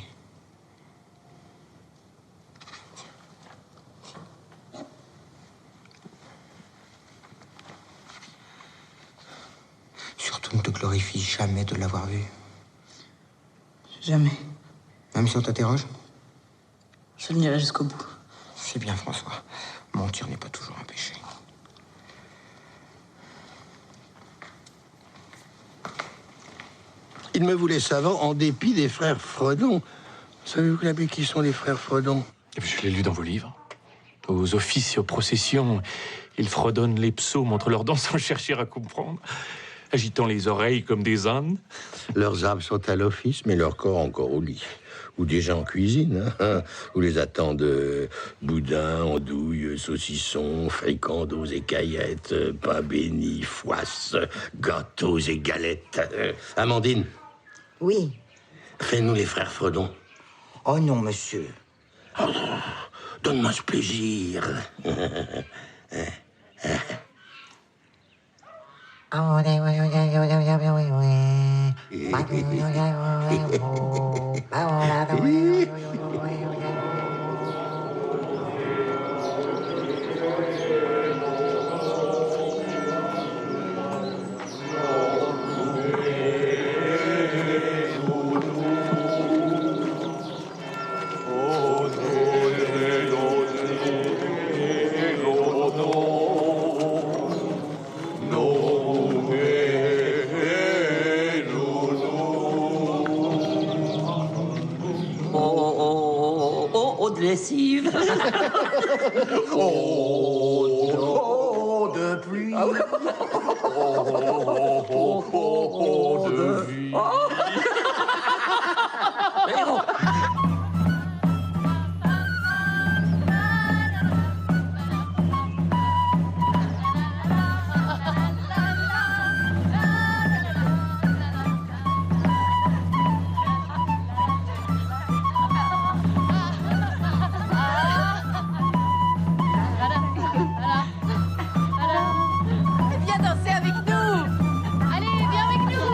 J: Surtout, ne te glorifie jamais de l'avoir vu.
V: Jamais.
J: Même si on t'interroge?
V: Je n'irai jusqu'au bout.
J: C'est bien, François. Mentir n'est pas toujours un péché.
B: Il me voulait savant en dépit des frères Fredon. Savez-vous, l'abbé, qui sont les frères Fredon?
W: Je l'ai lu dans vos livres. Aux offices et aux processions, ils fredonnent les psaumes entre leurs dents sans chercher à comprendre, agitant les oreilles comme des ânes.
B: Leurs âmes sont à l'office, mais leur corps encore au lit. Ou déjà en cuisine, hein, où les attendent boudin, andouilles, saucissons, fricandeaux et caillettes, pain béni, foisse, gâteaux et galettes. Amandine?
A: Oui.
B: Fais-nous les frères Fredon.
A: Oh non, monsieur.
B: Oh, donne-moi ce plaisir.
U: Oh, de pluie. Oh, de vie.
E: Viens danser avec nous. Allez, viens avec nous.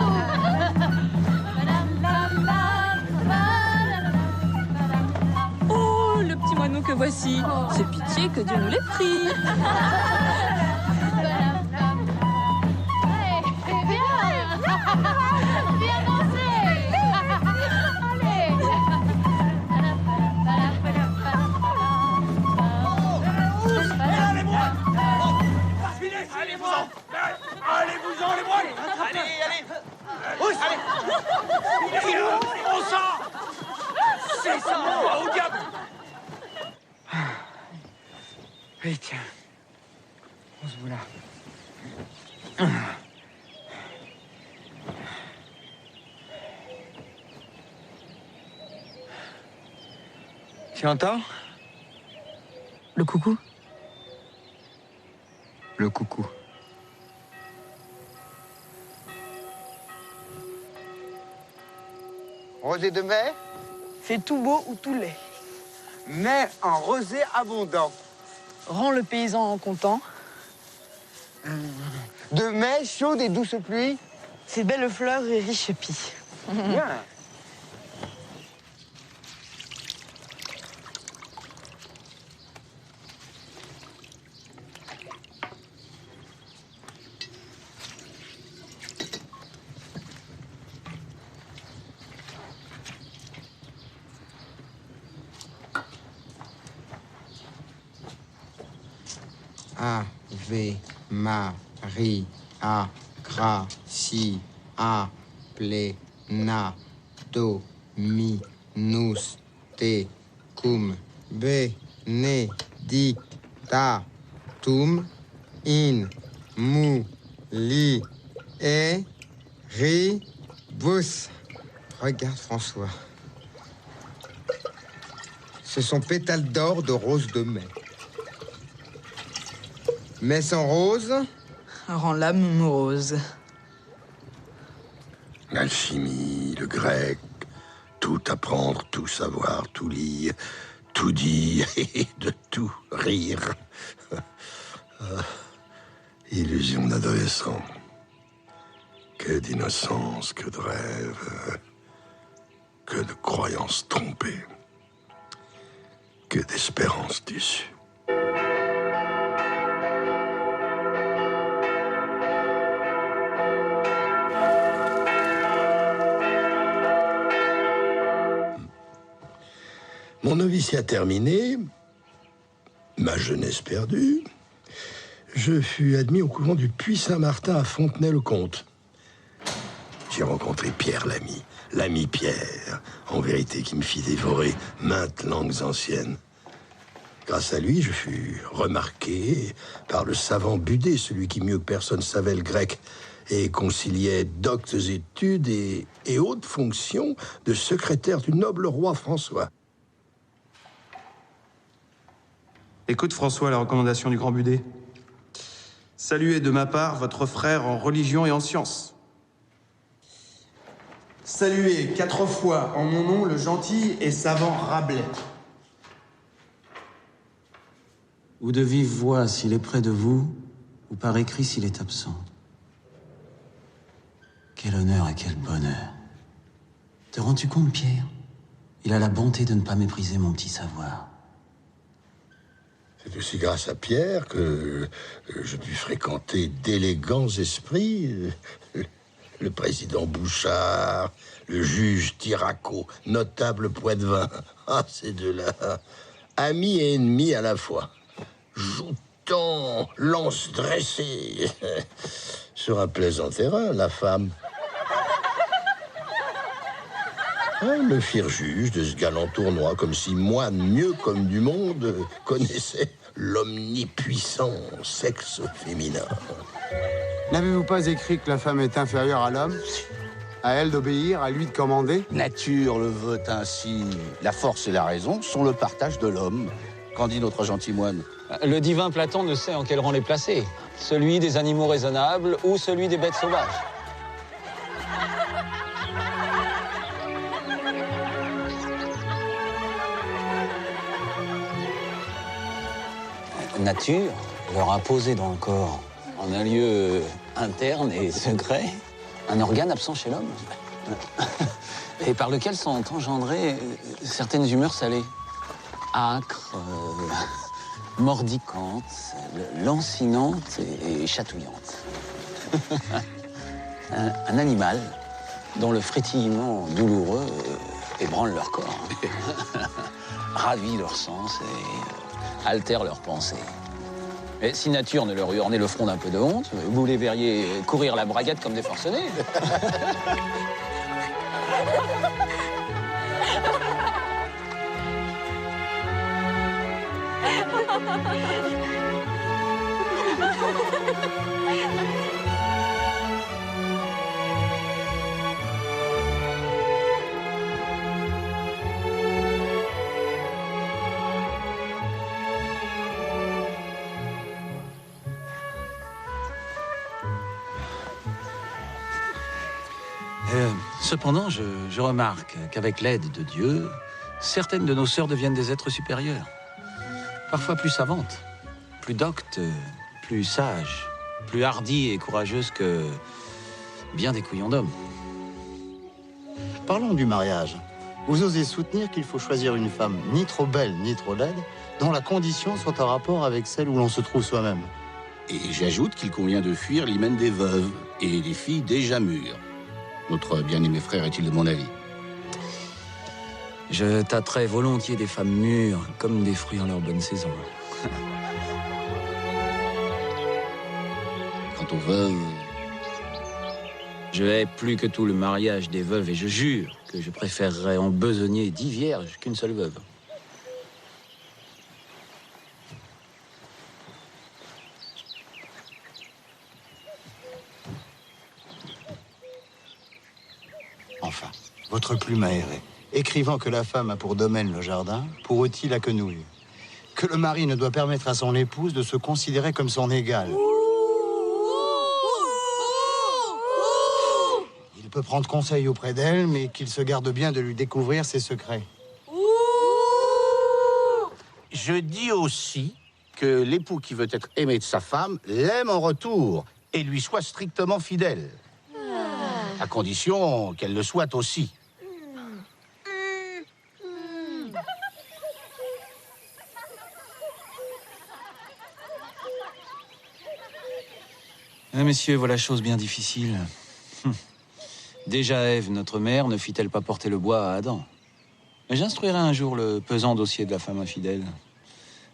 H: Oh, le petit moineau que voici. C'est pitié que Dieu nous l'ait pris.
E: Viens danser.
D: Allez-vous-en, les moines. Allez. On sort. C'est ça, au diable.
L: Allez, tiens. On se voit là. Tu entends?
V: Le coucou.
L: Le coucou. Rosée de mai?
V: Fais tout beau ou tout laid.
L: Mai en rosée abondant.
V: Rends le paysan content.
L: De mai chaude et douce pluie.
V: Fais belles fleurs et riches pis.
L: Bien. Ave Maria, gratia plena, Dominus tecum, benedictatum in mulieribus. Regarde, François. Ce sont pétales d'or de rose de mai. Mais sans rose,
V: Rends l'âme morose.
B: L'alchimie, le grec, tout apprendre, tout savoir, tout lire, tout dire et de tout rire. Illusion d'adolescent. Que d'innocence, que de rêve, que de croyances trompées, que d'espérances déçues. Mon noviciat terminé, ma jeunesse perdue, je fus admis au couvent du Puy-Saint-Martin à Fontenay-le-Comte. J'ai rencontré Pierre l'ami, l'ami Pierre, en vérité qui me fit dévorer maintes langues anciennes. Grâce à lui, je fus remarqué par le savant Budé, celui qui mieux que personne savait le grec et conciliait doctes études et hautes fonctions de secrétaire du noble roi François.
O: Écoute, François, la recommandation du grand Budé. Saluez de ma part votre frère en religion et en sciences. Saluez 4 fois en mon nom le gentil et savant Rabelais.
Q: Ou de vive voix s'il est près de vous, ou par écrit s'il est absent. Quel honneur et quel bonheur. Te rends-tu compte, Pierre? Il a la bonté de ne pas mépriser mon petit savoir.
B: C'est aussi grâce à Pierre que je pus fréquenter d'élégants esprits. Le président Bouchard, le juge Tiraco, notable Poitevin. Ah, ces deux-là, amis et ennemis à la fois. Joutant, lance dressée. Sur un plaisant terrain, la femme. Me firent juge de ce galant tournoi, comme si moi, mieux comme du monde, connaissais l'omnipuissant sexe féminin.
P: N'avez-vous pas écrit que la femme est inférieure à l'homme? À elle d'obéir, à lui de commander?
G: Nature le veut ainsi. La force et la raison sont le partage de l'homme. Qu'en dit notre gentil moine?
R: Le divin Platon ne sait en quel rang les placer. Celui des animaux raisonnables ou celui des bêtes sauvages. Nature leur a posé dans le corps, en un lieu interne et secret, un organe absent chez l'homme, et par lequel sont engendrées certaines humeurs salées, âcres, mordicantes, lancinantes et chatouillantes. Un animal dont le frétillement douloureux ébranle leur corps, ravit leur sens et altère leurs pensées. Mais si nature ne leur eût orné le front d'un peu de honte, vous les verriez courir la braguette comme des forcenés. Cependant, je remarque qu'avec l'aide de Dieu, certaines de nos sœurs deviennent des êtres supérieurs. Parfois plus savantes, plus doctes, plus sages, plus hardies et courageuses que bien des couillons d'hommes.
S: Parlons du mariage. Vous osez soutenir qu'il faut choisir une femme ni trop belle ni trop laide, dont la condition soit en rapport avec celle où l'on se trouve soi-même.
G: Et j'ajoute qu'il convient de fuir l'hymen des veuves et des filles déjà mûres. Notre bien-aimé frère est-il de mon avis?
R: Je tâterais volontiers des femmes mûres, comme des fruits en leur bonne saison.
G: Quant aux veuves...
R: Je hais plus que tout le mariage des veuves et je jure que je préférerais embesogner 10 vierges qu'une seule veuve.
S: Enfin, votre plume aérée, écrivant que la femme a pour domaine le jardin, pour outil la quenouille. Que le mari ne doit permettre à son épouse de se considérer comme son égale. Il peut prendre conseil auprès d'elle, mais qu'il se garde bien de lui découvrir ses secrets.
G: Je dis aussi que l'époux qui veut être aimé de sa femme l'aime en retour et lui soit strictement fidèle. À condition qu'elle le soit aussi.
R: Messieurs, voilà chose bien difficile. Déjà Ève, notre mère, ne fit-elle pas porter le bois à Adam? J'instruirai un jour le pesant dossier de la femme infidèle.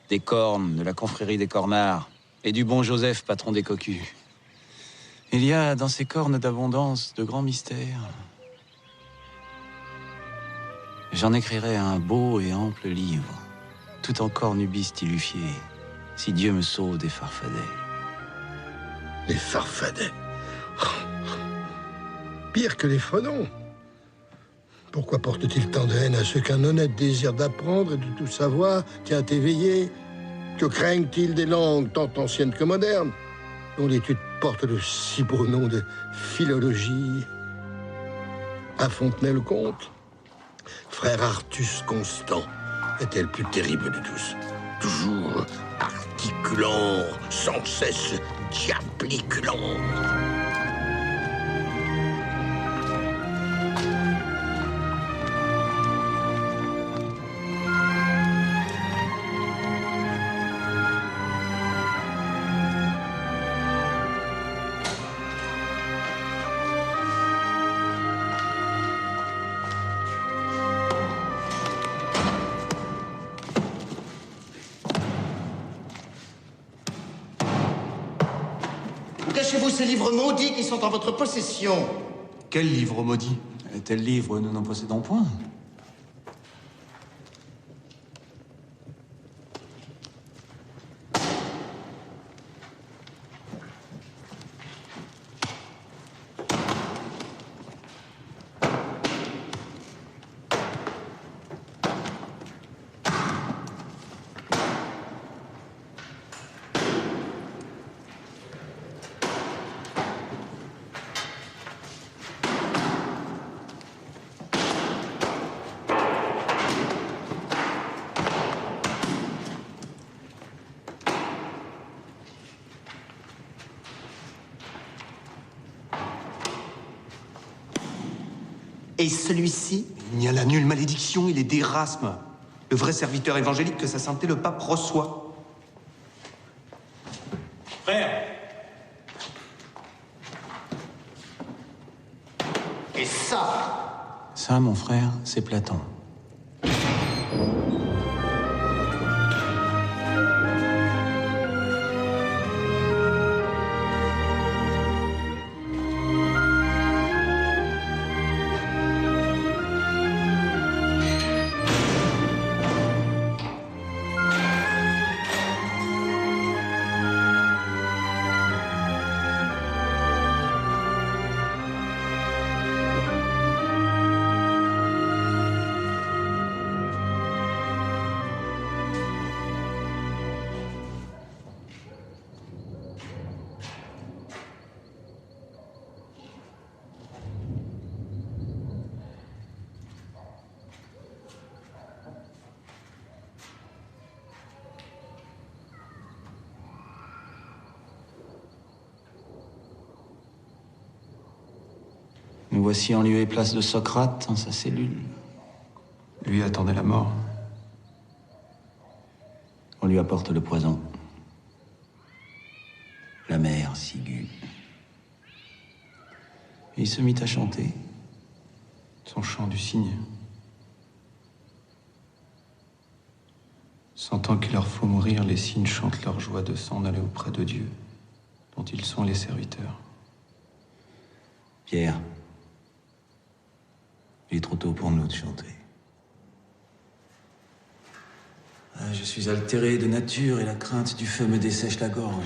R: Des cornes, de la confrérie des cornards, et du bon Joseph, patron des cocus. Il y a dans ces cornes d'abondance de grands mystères. J'en écrirai un beau et ample livre, tout en cornubis stylifié, si Dieu me sauve des farfadets.
B: Les farfadets. Pire que les fredons. Pourquoi portent-ils tant de haine à ceux qu'un honnête désir d'apprendre et de tout savoir tient éveillé? Que craignent-ils des langues tant anciennes que modernes, dont l'étude porte le si beau nom de philologie? À Fontenay-le-Comte, frère Artus Constant était le plus terrible de tous. Toujours articulant, sans cesse diabliculant.
X: Cachez-vous ces livres maudits qui sont en votre possession.
S: Quel livre maudit?
Q: Un tel livre, nous n'en possédons point.
C: Et celui-ci?
O: Il n'y a là nulle malédiction, il est d'Érasme, le vrai serviteur évangélique que sa sainteté le pape reçoit.
C: Frère! Et ça?
Q: Ça, mon frère, c'est Platon. Nous voici en lieu et place de Socrate, dans sa cellule.
O: Lui attendait la mort.
Q: On lui apporte le poison. La mère Sigu. Et il se mit à chanter.
O: Son chant du cygne. Sentant qu'il leur faut mourir, les cygnes chantent leur joie de s'en aller auprès de Dieu, dont ils sont les serviteurs.
Q: Pierre, il est trop tôt pour nous de chanter. Ah, je suis altéré de nature et la crainte du feu me dessèche la gorge.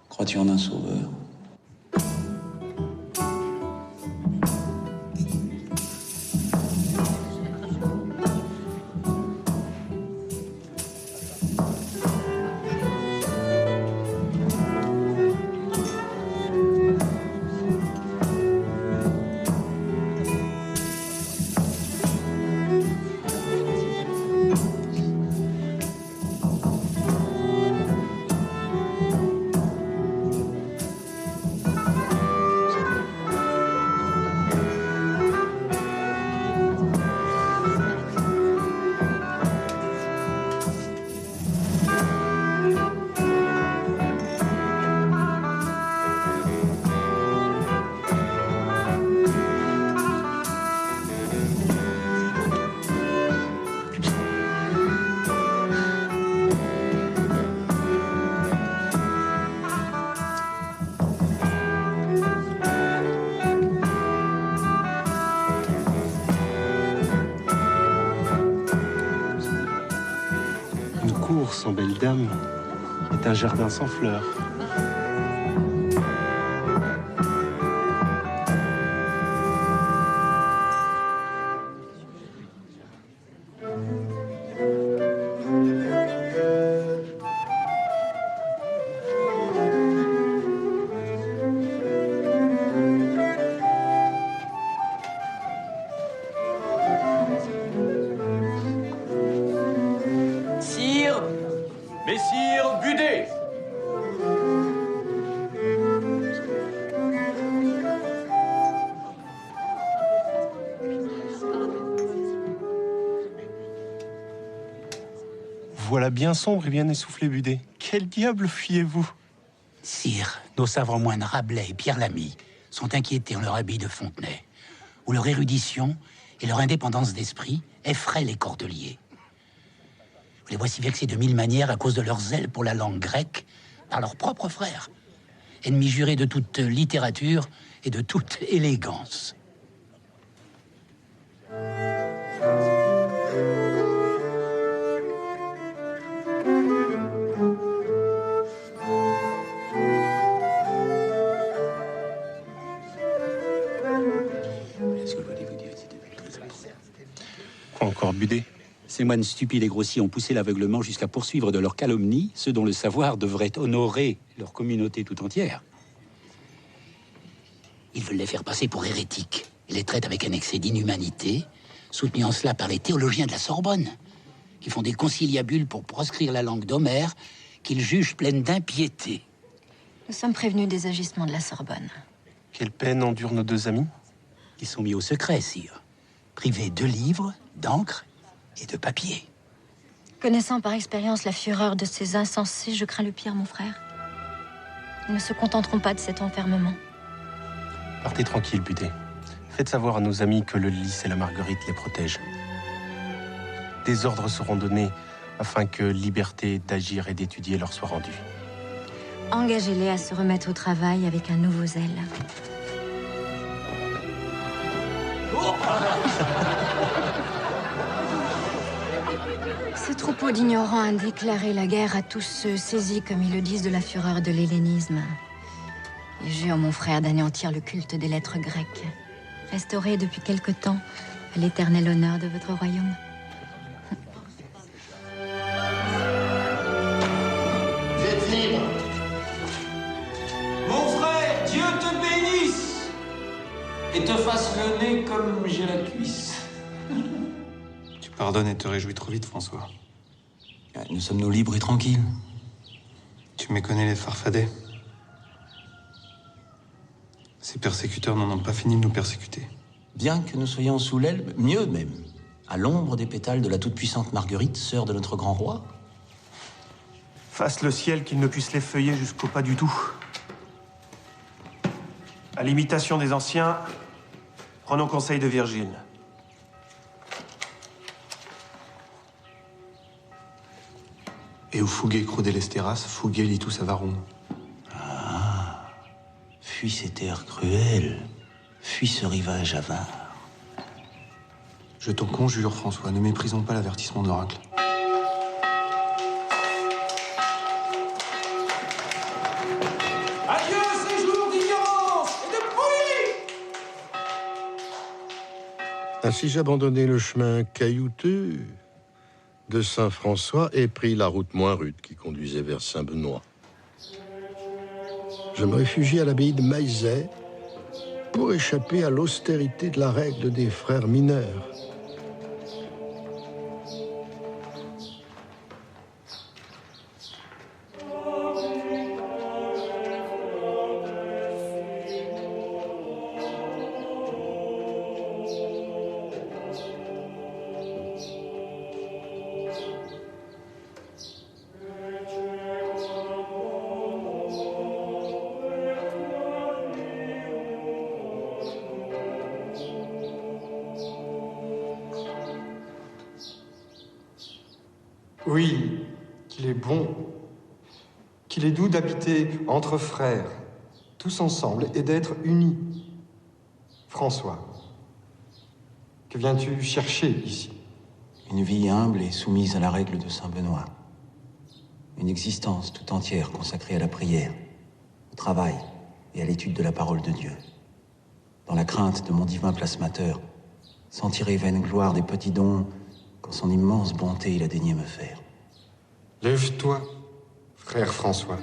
Q: Crois-tu en un sauveur?
O: Sans belle dame est un jardin sans fleurs.
D: Messire Budet.
O: Voilà bien sombre et bien essoufflé, Budet. Quel diable fuyez-vous?
I: Sire, nos savants moines Rabelais et Pierre Lamy sont inquiétés en leur habit de Fontenay, où leur érudition et leur indépendance d'esprit effraient les cordeliers. Vous les voici vexés de 1000 manières à cause de leur zèle pour la langue grecque par leurs propres frères, ennemis jurés de toute littérature et de toute élégance.
W: Quoi encore, Budé?
R: Ces moines stupides et grossiers ont poussé l'aveuglement jusqu'à poursuivre de leur calomnie ceux dont le savoir devrait honorer leur communauté tout entière.
I: Ils veulent les faire passer pour hérétiques et les traitent avec un excès d'inhumanité, soutenu en cela par les théologiens de la Sorbonne, qui font des conciliabules pour proscrire la langue d'Homère, qu'ils jugent pleine d'impiété.
F: Nous sommes prévenus des agissements de la Sorbonne.
W: Quelle peine endurent nos deux amis?
I: Ils sont mis au secret, sire, privés de livres, d'encre et de papier.
F: Connaissant par expérience la fureur de ces insensés, je crains le pire, mon frère. Ils ne se contenteront pas de cet enfermement.
W: Partez tranquille, Budé. Faites savoir à nos amis que le lys et la Marguerite les protègent. Des ordres seront donnés afin que liberté d'agir et d'étudier leur soit rendue.
F: Engagez-les à se remettre au travail avec un nouveau zèle. Ce troupeau d'ignorants a déclaré la guerre à tous ceux saisis, comme ils le disent, de la fureur de l'hellénisme. Et jure, mon frère, d'anéantir le culte des lettres grecques, restauré depuis quelque temps à l'éternel honneur de votre royaume.
C: Vous êtes libre.
D: Mon frère, Dieu te bénisse et te fasse le nez comme j'ai la cuisse.
O: Tu pardonnes et te réjouis trop vite, François.
Q: Nous sommes-nous libres et tranquilles?
O: Tu méconnais les farfadets. Ces persécuteurs n'en ont pas fini de nous persécuter.
Q: Bien que nous soyons sous l'aile, mieux même, à l'ombre des pétales de la toute-puissante Marguerite, sœur de notre grand roi.
W: Fasse le ciel qu'ils ne puissent l'effeuiller jusqu'au pas du tout. À l'imitation des anciens, prenons conseil de Virgile.
O: Et fuge crudelesteras, fuge litus avarum.
Q: Ah, fuis ces terres cruelles, fuis ce rivage avare.
O: Je t'en conjure, François, ne méprisons pas l'avertissement de l'oracle.
D: Adieu ces jours d'ignorance et de bruit.
B: Ainsi j'abandonnai le chemin caillouteux de Saint-François et pris la route moins rude qui conduisait vers Saint-Benoît. Je me réfugiai à l'abbaye de Maillezais pour échapper à l'austérité de la règle des frères mineurs.
L: Oui, qu'il est bon, qu'il est doux d'habiter entre frères, tous ensemble, et d'être unis. François, que viens-tu chercher ici?
Q: Une vie humble et soumise à la règle de Saint-Benoît. Une existence tout entière consacrée à la prière, au travail et à l'étude de la parole de Dieu. Dans la crainte de mon divin plasmateur, sans tirer vaine gloire des petits dons qu'en son immense bonté il a daigné me faire.
L: Lève-toi, frère François.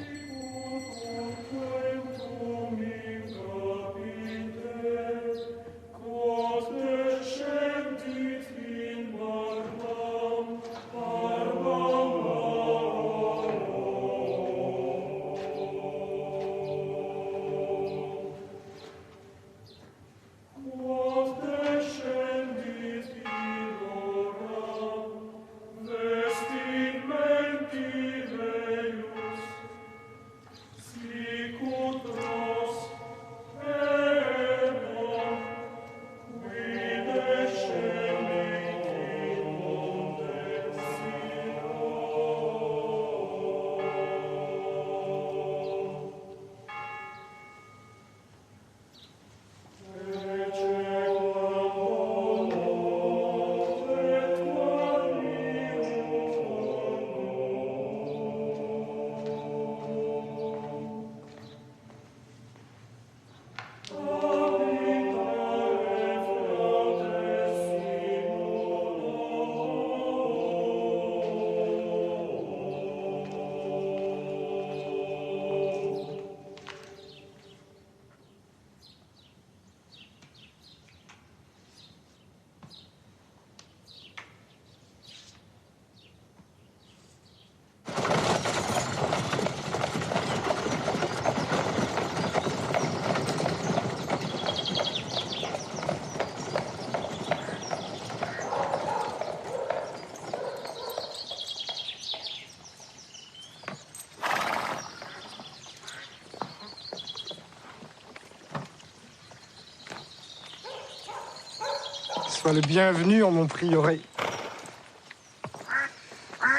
K: Sois le bienvenu en mon prieuré.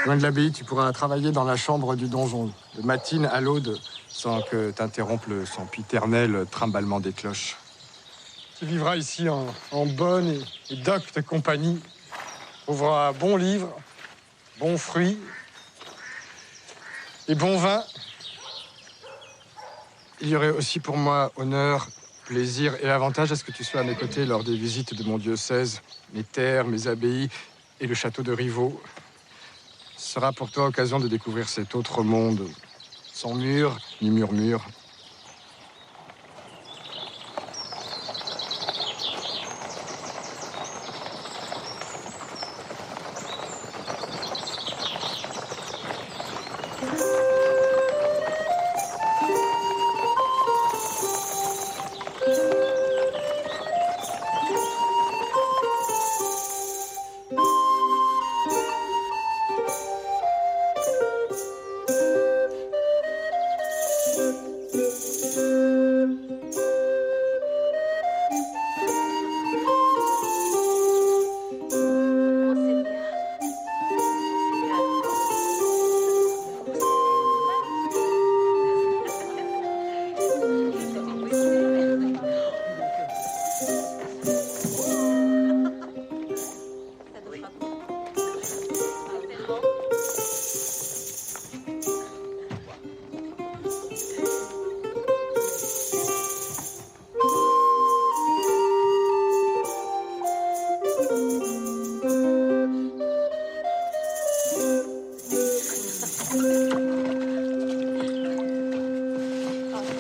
K: Loin de l'abbaye, tu pourras travailler dans la chambre du donjon, de matine à l'aude, sans que t'interrompe le sempiternel trimballement des cloches. Tu vivras ici en bonne et docte compagnie. Trouveras bons livres, bons fruits et bon vin. Il y aurait aussi pour moi honneur, plaisir et avantage à ce que tu sois à mes côtés lors des visites de mon diocèse, mes terres, mes abbayes et le château de Rivaux. Ce sera pour toi occasion de découvrir cet autre monde, sans mur ni murmure.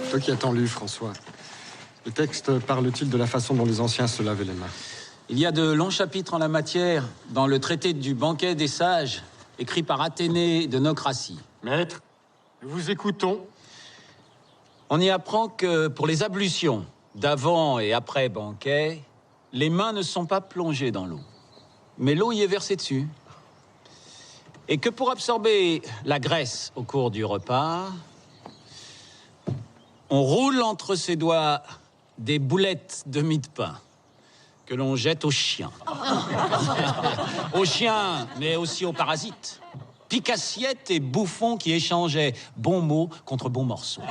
K: Toi qui as tant lu, François, le texte parle-t-il de la façon dont les anciens se lavaient les mains?
R: Il y a de longs chapitres en la matière dans le traité du banquet des sages, écrit par Athénée de Nocratie.
K: Maître, nous vous écoutons.
R: On y apprend que pour les ablutions d'avant et après banquet, les mains ne sont pas plongées dans l'eau, mais l'eau y est versée dessus. Et que pour absorber la graisse au cours du repas, on roule entre ses doigts des boulettes de mie de pain que l'on jette aux chiens. Aux chiens, mais aussi aux parasites. Pique-assiettes et bouffons qui échangeaient bons mots contre bons morceaux.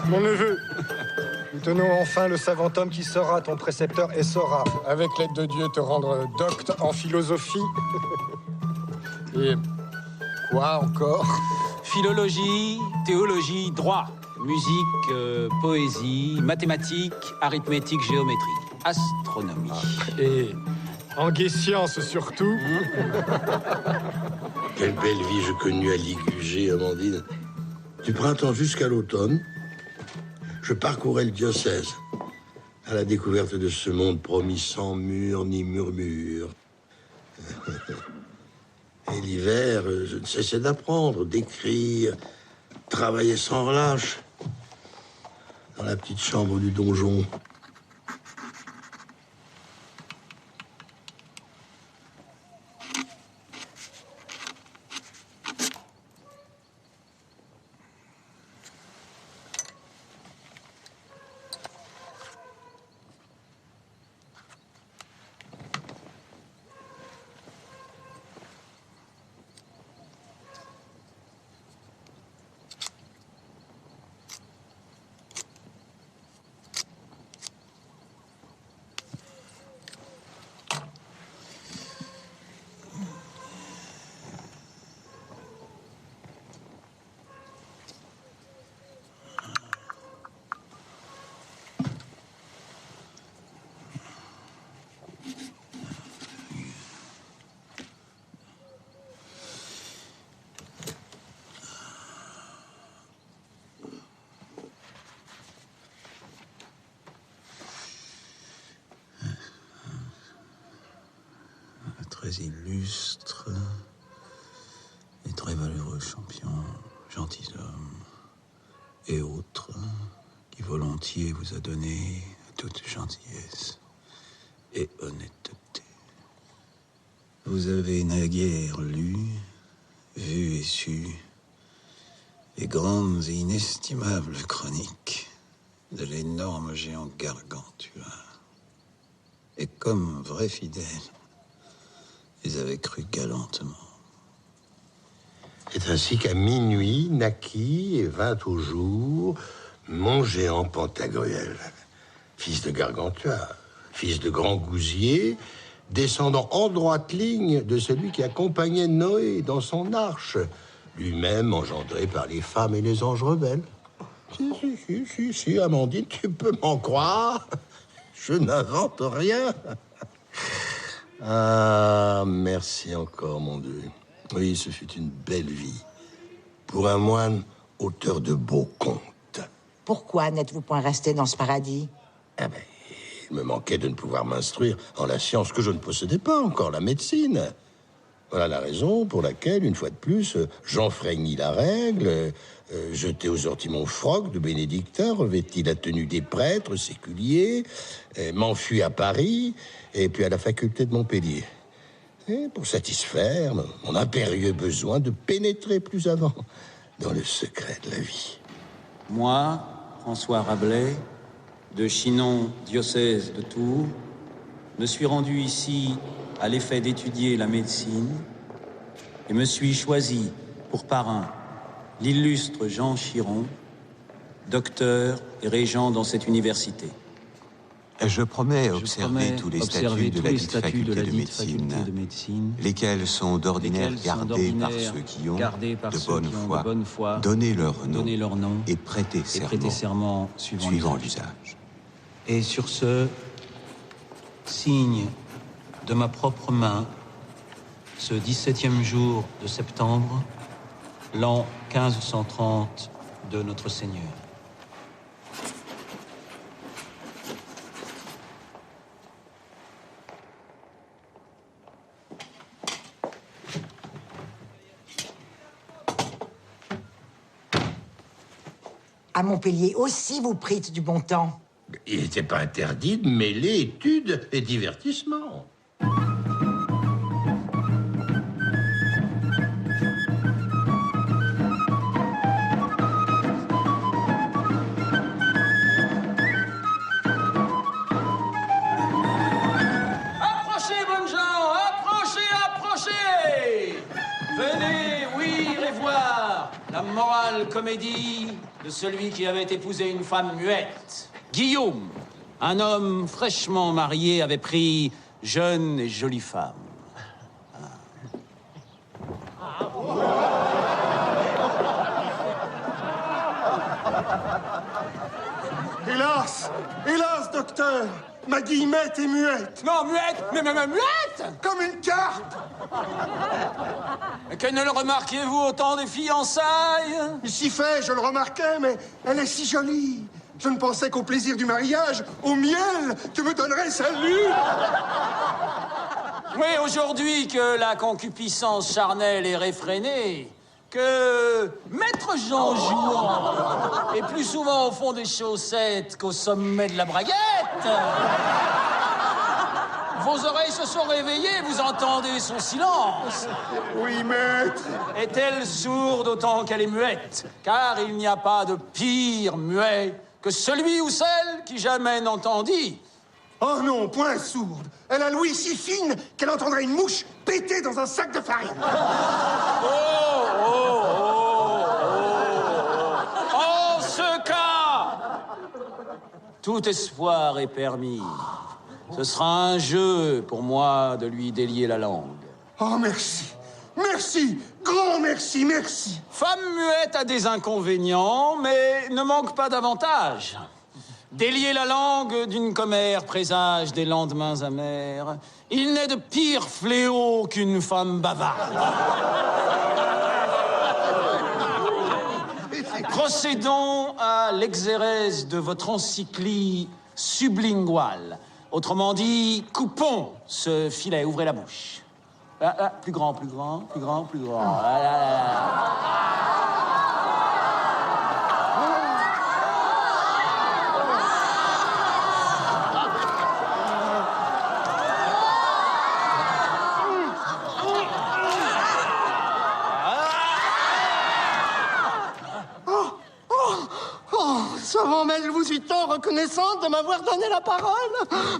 K: Mon neveu, nous tenons enfin le savant homme qui sera ton précepteur et saura, avec l'aide de Dieu, te rendre docte en philosophie. Et quoi encore?
R: Philologie, théologie, droit, musique, poésie, mathématiques, arithmétique, géométrie, astronomie.
K: Et anguille science surtout.
C: Quelle belle vie je connus à Ligugé, Amandine. Du printemps jusqu'à l'automne, je parcourais le diocèse à la découverte de ce monde promis sans mur ni murmure. Et l'hiver, je ne cessais d'apprendre, d'écrire, travailler sans relâche dans la petite chambre du donjon. Très illustre,
Q: champions, gentilshommes et autres, qui volontiers vous a donné toute gentillesse et honnêteté. Vous avez naguère lu, vu et su les grandes et inestimables chroniques de l'énorme géant Gargantua. Et comme vrai fidèle, ils avaient cru galantement.
C: C'est ainsi qu'à minuit naquit et vint au jour mon géant Pantagruel, fils de Gargantua, fils de Grand Gousier, descendant en droite ligne de celui qui accompagnait Noé dans son arche, lui-même engendré par les femmes et les anges rebelles. Si, Amandine, tu peux m'en croire. Je n'invente rien. Ah, merci encore, mon Dieu. Oui, ce fut une belle vie. Pour un moine, auteur de beaux contes.
A: Pourquoi n'êtes-vous point resté dans ce paradis?
C: Ah ben, il me manquait de ne pouvoir m'instruire en la science que je ne possédais pas encore, la médecine. Voilà la raison pour laquelle, une fois de plus, j'enfreignis la règle, jetai aux orties mon froc de bénédictin, revêtis la tenue des prêtres séculiers, m'enfuis à Paris, et puis à la faculté de Montpellier. Et pour satisfaire mon impérieux besoin de pénétrer plus avant dans le secret de la vie.
R: Moi, François Rabelais, de Chinon, diocèse de Tours, me suis rendu ici à l'effet d'étudier la médecine et me suis choisi pour parrain l'illustre Jean Chiron, docteur et régent dans cette université.
Q: Je promets observer tous les statuts de la dite faculté de médecine, lesquels sont d'ordinaire gardés par ceux qui ont, de bonne foi, donné leur nom et prêté serment suivant l'usage.
R: Et sur ce, signe de ma propre main, ce 17e jour de septembre, l'an 1530 de notre Seigneur.
A: À Montpellier aussi, vous prîtes du bon temps.
C: Il n'était pas interdit de mêler études et divertissement.
D: Approchez, bonnes gens, approchez. Venez, oui, les voir. La morale comédie de celui qui avait épousé une femme muette. Guillaume, un homme fraîchement marié, avait pris jeune et jolie femme.
K: Hélas, docteur, ma Guillemette est muette.
D: Non, muette, mais muette.
K: Comme une carpe.
D: Que ne le remarquiez-vous au temps des fiançailles?
K: Si fait, je le remarquais, mais elle est si jolie. Je ne pensais qu'au plaisir du mariage, au miel que me donnerait sa vue.
D: Oui, aujourd'hui que la concupiscence charnelle est réfrénée, que Maître Jean Jouan est plus souvent au fond des chaussettes qu'au sommet de la braguette. Vos oreilles se sont réveillées, vous entendez son silence.
K: Oui, maître.
D: Est-elle sourde autant qu'elle est muette? Car il n'y a pas de pire muet que celui ou celle qui jamais n'entendit.
K: Oh non, point sourde. Elle a l'ouïe si fine qu'elle entendrait une mouche péter dans un sac de farine.
D: En ce cas, tout espoir est permis. Ce sera un jeu pour moi de lui délier la langue.
K: Oh, merci. Merci. Grand merci, merci.
D: Femme muette a des inconvénients, mais ne manque pas d'avantages. Délier la langue d'une commère présage des lendemains amers. Il n'est de pire fléau qu'une femme bavarde. Procédons à l'exérèse de votre encyclie sublinguale. Autrement dit, coupons ce filet, ouvrez la bouche. Là, plus grand. Là, là, là.
B: Soromel, vous suis tant reconnaissante de m'avoir donné la parole.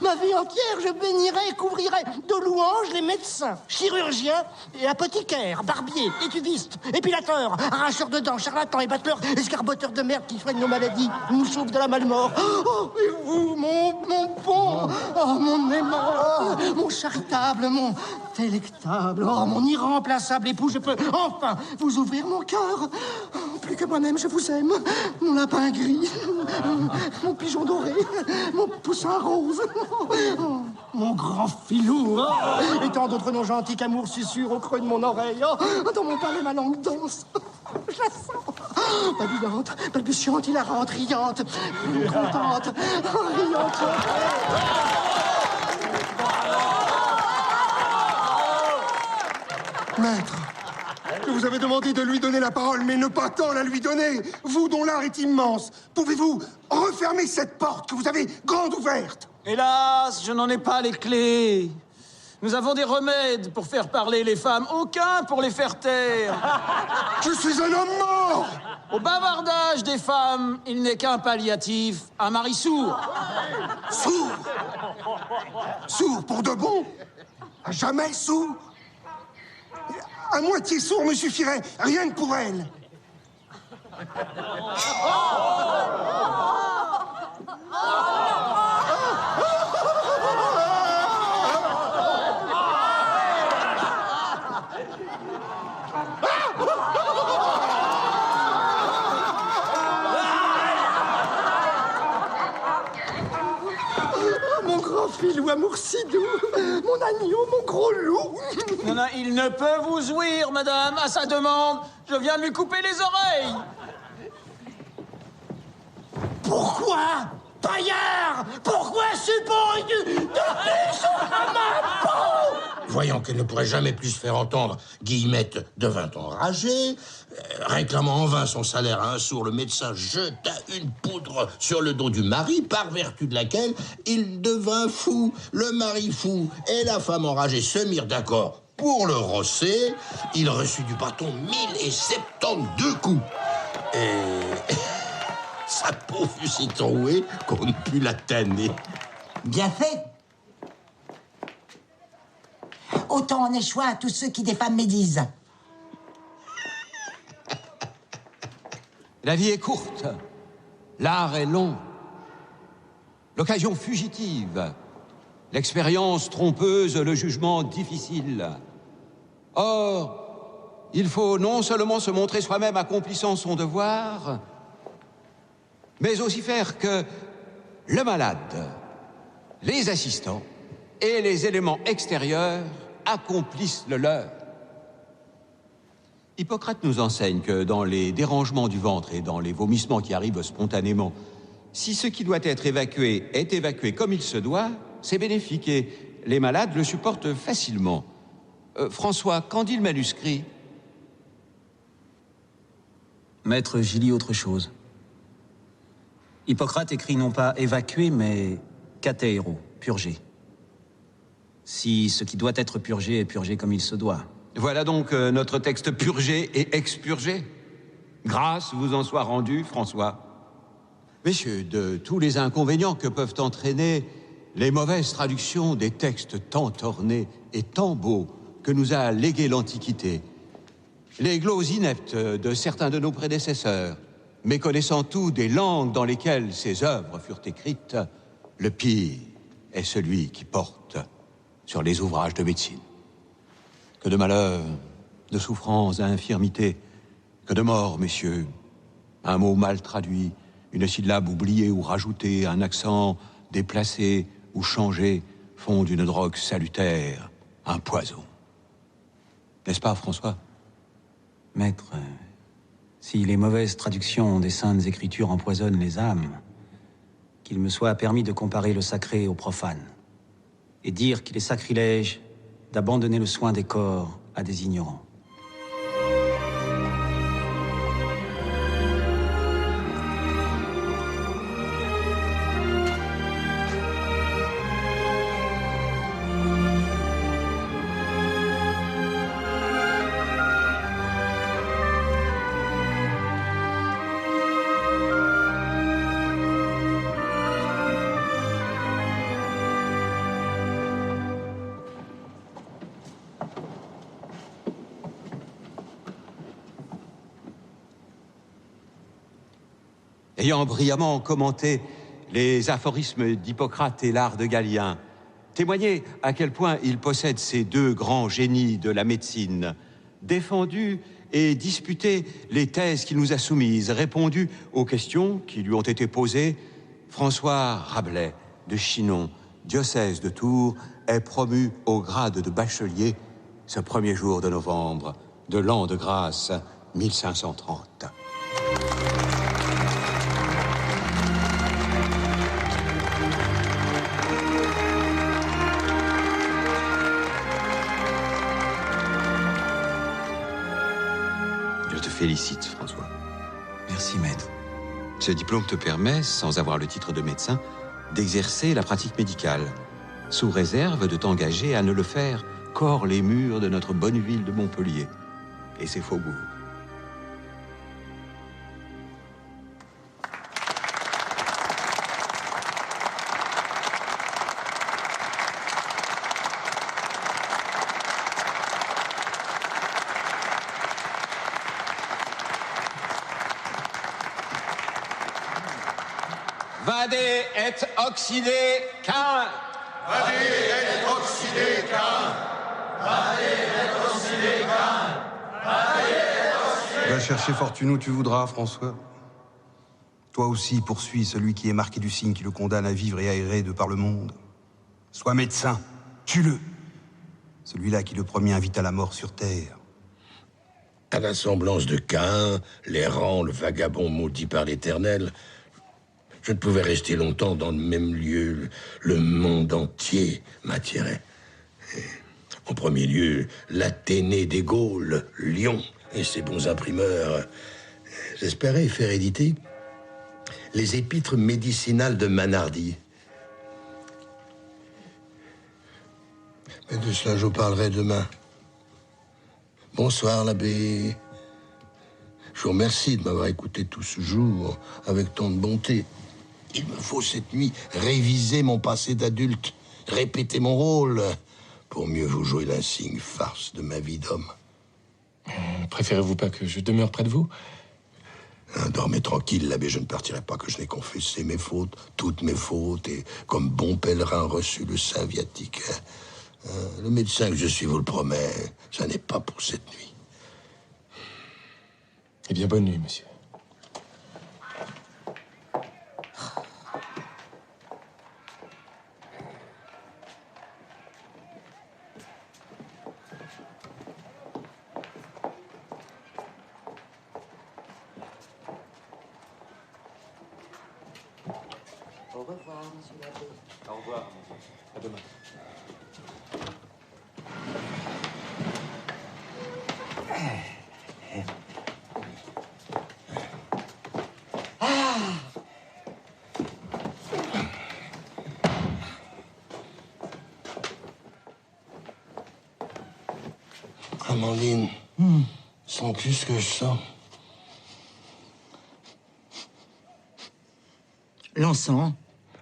B: Ma vie entière, je bénirai et couvrirai de louanges les médecins, chirurgiens et apothicaires, barbiers, étudistes, épilateurs, arracheurs de dents, charlatans et battleurs, escarboteurs de merde qui soignent nos maladies, nous sauvent de la malmort. Oh, et vous, mon bon, oh, mon aimant, mon charitable, mon délectable, oh, mon irremplaçable époux, je peux enfin vous ouvrir mon cœur. Oh, plus que moi-même, je vous aime. Mon lapin gris, mon pigeon doré, mon poussin rose, oh, mon grand filou, oh, et tant d'autres noms gentils qu'amour susurre au creux de mon oreille. Oh, dans mon palais, ma langue danse. Je la sens. Babillante, balbutiante, hilarante, riante, contente, riante.
M: Maître, je vous avais demandé de lui donner la parole, mais ne pas tant la lui donner. Vous dont l'art est immense, pouvez-vous refermer cette porte que vous avez grande ouverte?
D: Hélas, je n'en ai pas les clés. Nous avons des remèdes pour faire parler les femmes, aucun pour les faire taire.
M: Je suis un homme mort!
D: Au bavardage des femmes, il n'est qu'un palliatif, un mari sourd.
M: Sourd? Sourd pour de bon? À jamais sourd? À moitié sourd me suffirait, rien que pour elle.
B: Mon grand filou, amour si doux, mon agneau, mon gros loup.
D: Non, non, il ne peut vous ouïr, madame. À sa demande, je viens de lui couper les oreilles.
B: Pourquoi, paillard? Pourquoi supposes-tu de plus à ma peau?
C: Voyant qu'elle ne pourrait jamais plus se faire entendre, Guillemette devint enragée. Réclamant en vain son salaire à un sourd, le médecin jeta une poudre sur le dos du mari, par vertu de laquelle il devint fou. Le mari fou et la femme enragée se mirent d'accord pour le rosser. Il reçut du bâton 1072 coups. Et sa peau fut si trouée qu'on ne put la tanner.
A: Bien fait. Autant en échoua à tous ceux qui des femmes médisent.
N: La vie est courte, l'art est long, l'occasion fugitive, l'expérience trompeuse, le jugement difficile. Or, il faut non seulement se montrer soi-même accomplissant son devoir, mais aussi faire que le malade, les assistants et les éléments extérieurs accomplissent le leur. Hippocrate nous enseigne que dans les dérangements du ventre et dans les vomissements qui arrivent spontanément, si ce qui doit être évacué est évacué comme il se doit, c'est bénéfique et les malades le supportent facilement. François, qu'en dit le manuscrit?
Q: Maître, j'y lis autre chose. Hippocrate écrit non pas évacuer, mais kateiro, purger. Si ce qui doit être purgé est purgé comme il se doit.
N: Voilà donc notre texte purgé et expurgé. Grâce vous en soit rendue, François. Messieurs, de tous les inconvénients que peuvent entraîner les mauvaises traductions des textes tant ornés et tant beaux que nous a légués l'Antiquité, les gloses ineptes de certains de nos prédécesseurs, méconnaissant tout des langues dans lesquelles ces œuvres furent écrites, le pire est celui qui porte sur les ouvrages de médecine. Que de malheurs, de souffrances, d'infirmités, que de morts, messieurs. Un mot mal traduit, une syllabe oubliée ou rajoutée, un accent déplacé ou changé font d'une drogue salutaire un poison. N'est-ce pas, François?
Q: Maître, si les mauvaises traductions des saintes écritures empoisonnent les âmes, qu'il me soit permis de comparer le sacré au profane et dire qu'il est sacrilège d'abandonner le soin des corps à des ignorants.
N: ayant brillamment commenté les aphorismes d'Hippocrate et l'art de Galien, témoigné à quel point il possède ces deux grands génies de la médecine, défendu et disputé les thèses qu'il nous a soumises, répondu aux questions qui lui ont été posées, François Rabelais de Chinon, diocèse de Tours, est promu au grade de bachelier ce 1er jour de novembre de l'an de grâce 1530. Je te félicite, François.
Q: Merci, maître.
N: Ce diplôme te permet, sans avoir le titre de médecin, d'exercer la pratique médicale, sous réserve de t'engager à ne le faire qu'hors les murs de notre bonne ville de Montpellier et ses faubourgs.
G: Vade et oxydé qu'un.
C: Vade et oxydé qu'un. Vade et oxydé qu'un. Vade et oxydé.
O: Va chercher fortune où tu voudras, François. Toi aussi, poursuis celui qui est marqué du signe qui le condamne à vivre et à errer de par le monde. Sois médecin, tue-le. Celui-là qui le premier invite à la mort sur terre.
C: À la semblance de Caïn, l'errant, le vagabond maudit par l'Éternel, je ne pouvais rester longtemps dans le même lieu. Le monde entier m'attirait. En premier lieu, l'Athénée des Gaules, Lyon et ses bons imprimeurs. J'espérais faire éditer les épîtres médicinales de Manardi. Mais de cela, je vous parlerai demain. Bonsoir, l'abbé. Je vous remercie de m'avoir écouté tout ce jour avec tant de bonté. Il me faut cette nuit réviser mon passé d'adulte, répéter mon rôle, pour mieux vous jouer l'insigne farce de ma vie d'homme.
W: Préférez-vous pas que je demeure près de vous?
C: Dormez tranquille, l'abbé, je ne partirai pas que je n'ai confessé mes fautes, toutes mes fautes, et comme bon pèlerin reçu le saint viatique. Le médecin que je suis vous le promet, ça n'est pas pour cette nuit.
W: Eh bien, bonne nuit, monsieur.
A: Au revoir, monsieur l'abbé.
W: Au revoir, à demain.
C: Amandine, sens plus ce que je sens.
A: L'encens.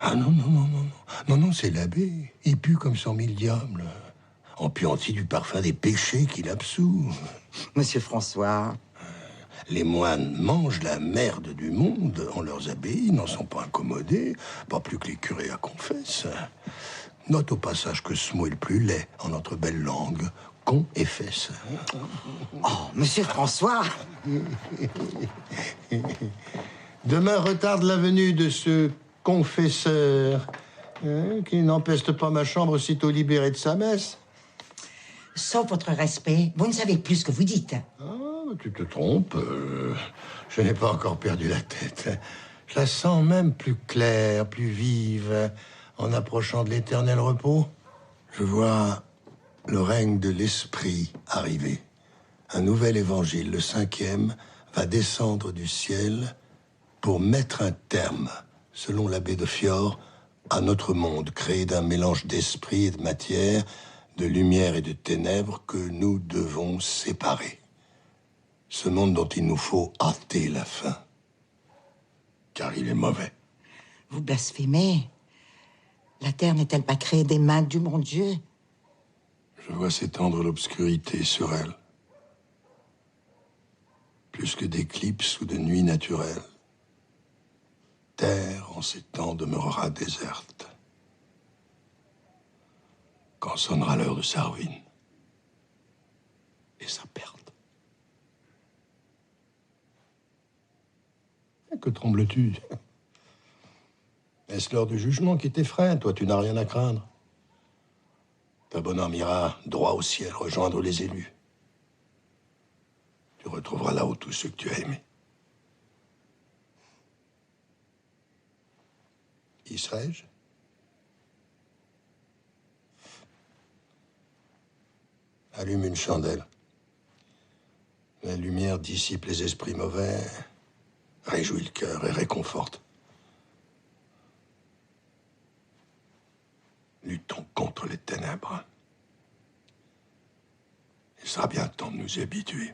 C: Ah non, c'est l'abbé. Il pue comme 100 000 diables. Empuanti du parfum des péchés qu'il absout.
A: Monsieur François.
C: Les moines mangent la merde du monde en leurs abbayes, n'en sont pas incommodés, pas plus que les curés à confesse. Note au passage que ce mot est le plus laid en notre belle langue, con et fesse.
A: Oh, monsieur François.
B: Demain retarde la venue de ce confesseur, qui n'empeste pas ma chambre sitôt libérée de sa messe.
A: Sauf votre respect, vous ne savez plus ce que vous dites.
B: Ah, tu te trompes. Je n'ai pas encore perdu la tête. Je la sens même plus claire, plus vive, en approchant de l'éternel repos. Je vois le règne de l'esprit arriver. Un nouvel évangile, le 5e, va descendre du ciel pour mettre un terme, selon l'abbé de Fiore, à notre monde créé d'un mélange d'esprit et de matière, de lumière et de ténèbres que nous devons séparer. Ce monde dont il nous faut hâter la fin, car il est mauvais.
A: Vous blasphémez. La terre n'est-elle pas créée des mains du bon Dieu?
B: Je vois s'étendre l'obscurité sur elle, plus que d'éclipses ou de nuits naturelles. terre, en ces temps, demeurera déserte. Quand sonnera l'heure de sa ruine et sa perte. Que trembles-tu? Est-ce l'heure du jugement qui t'effraie? Toi, tu n'as rien à craindre. Ta bonne âme ira droit au ciel rejoindre les élus. Tu retrouveras là-haut tous ceux que tu as aimés. Y serais-je? Allume une chandelle. La lumière dissipe les esprits mauvais, réjouit le cœur et réconforte. Luttons contre les ténèbres. Il sera bien temps de nous y habituer.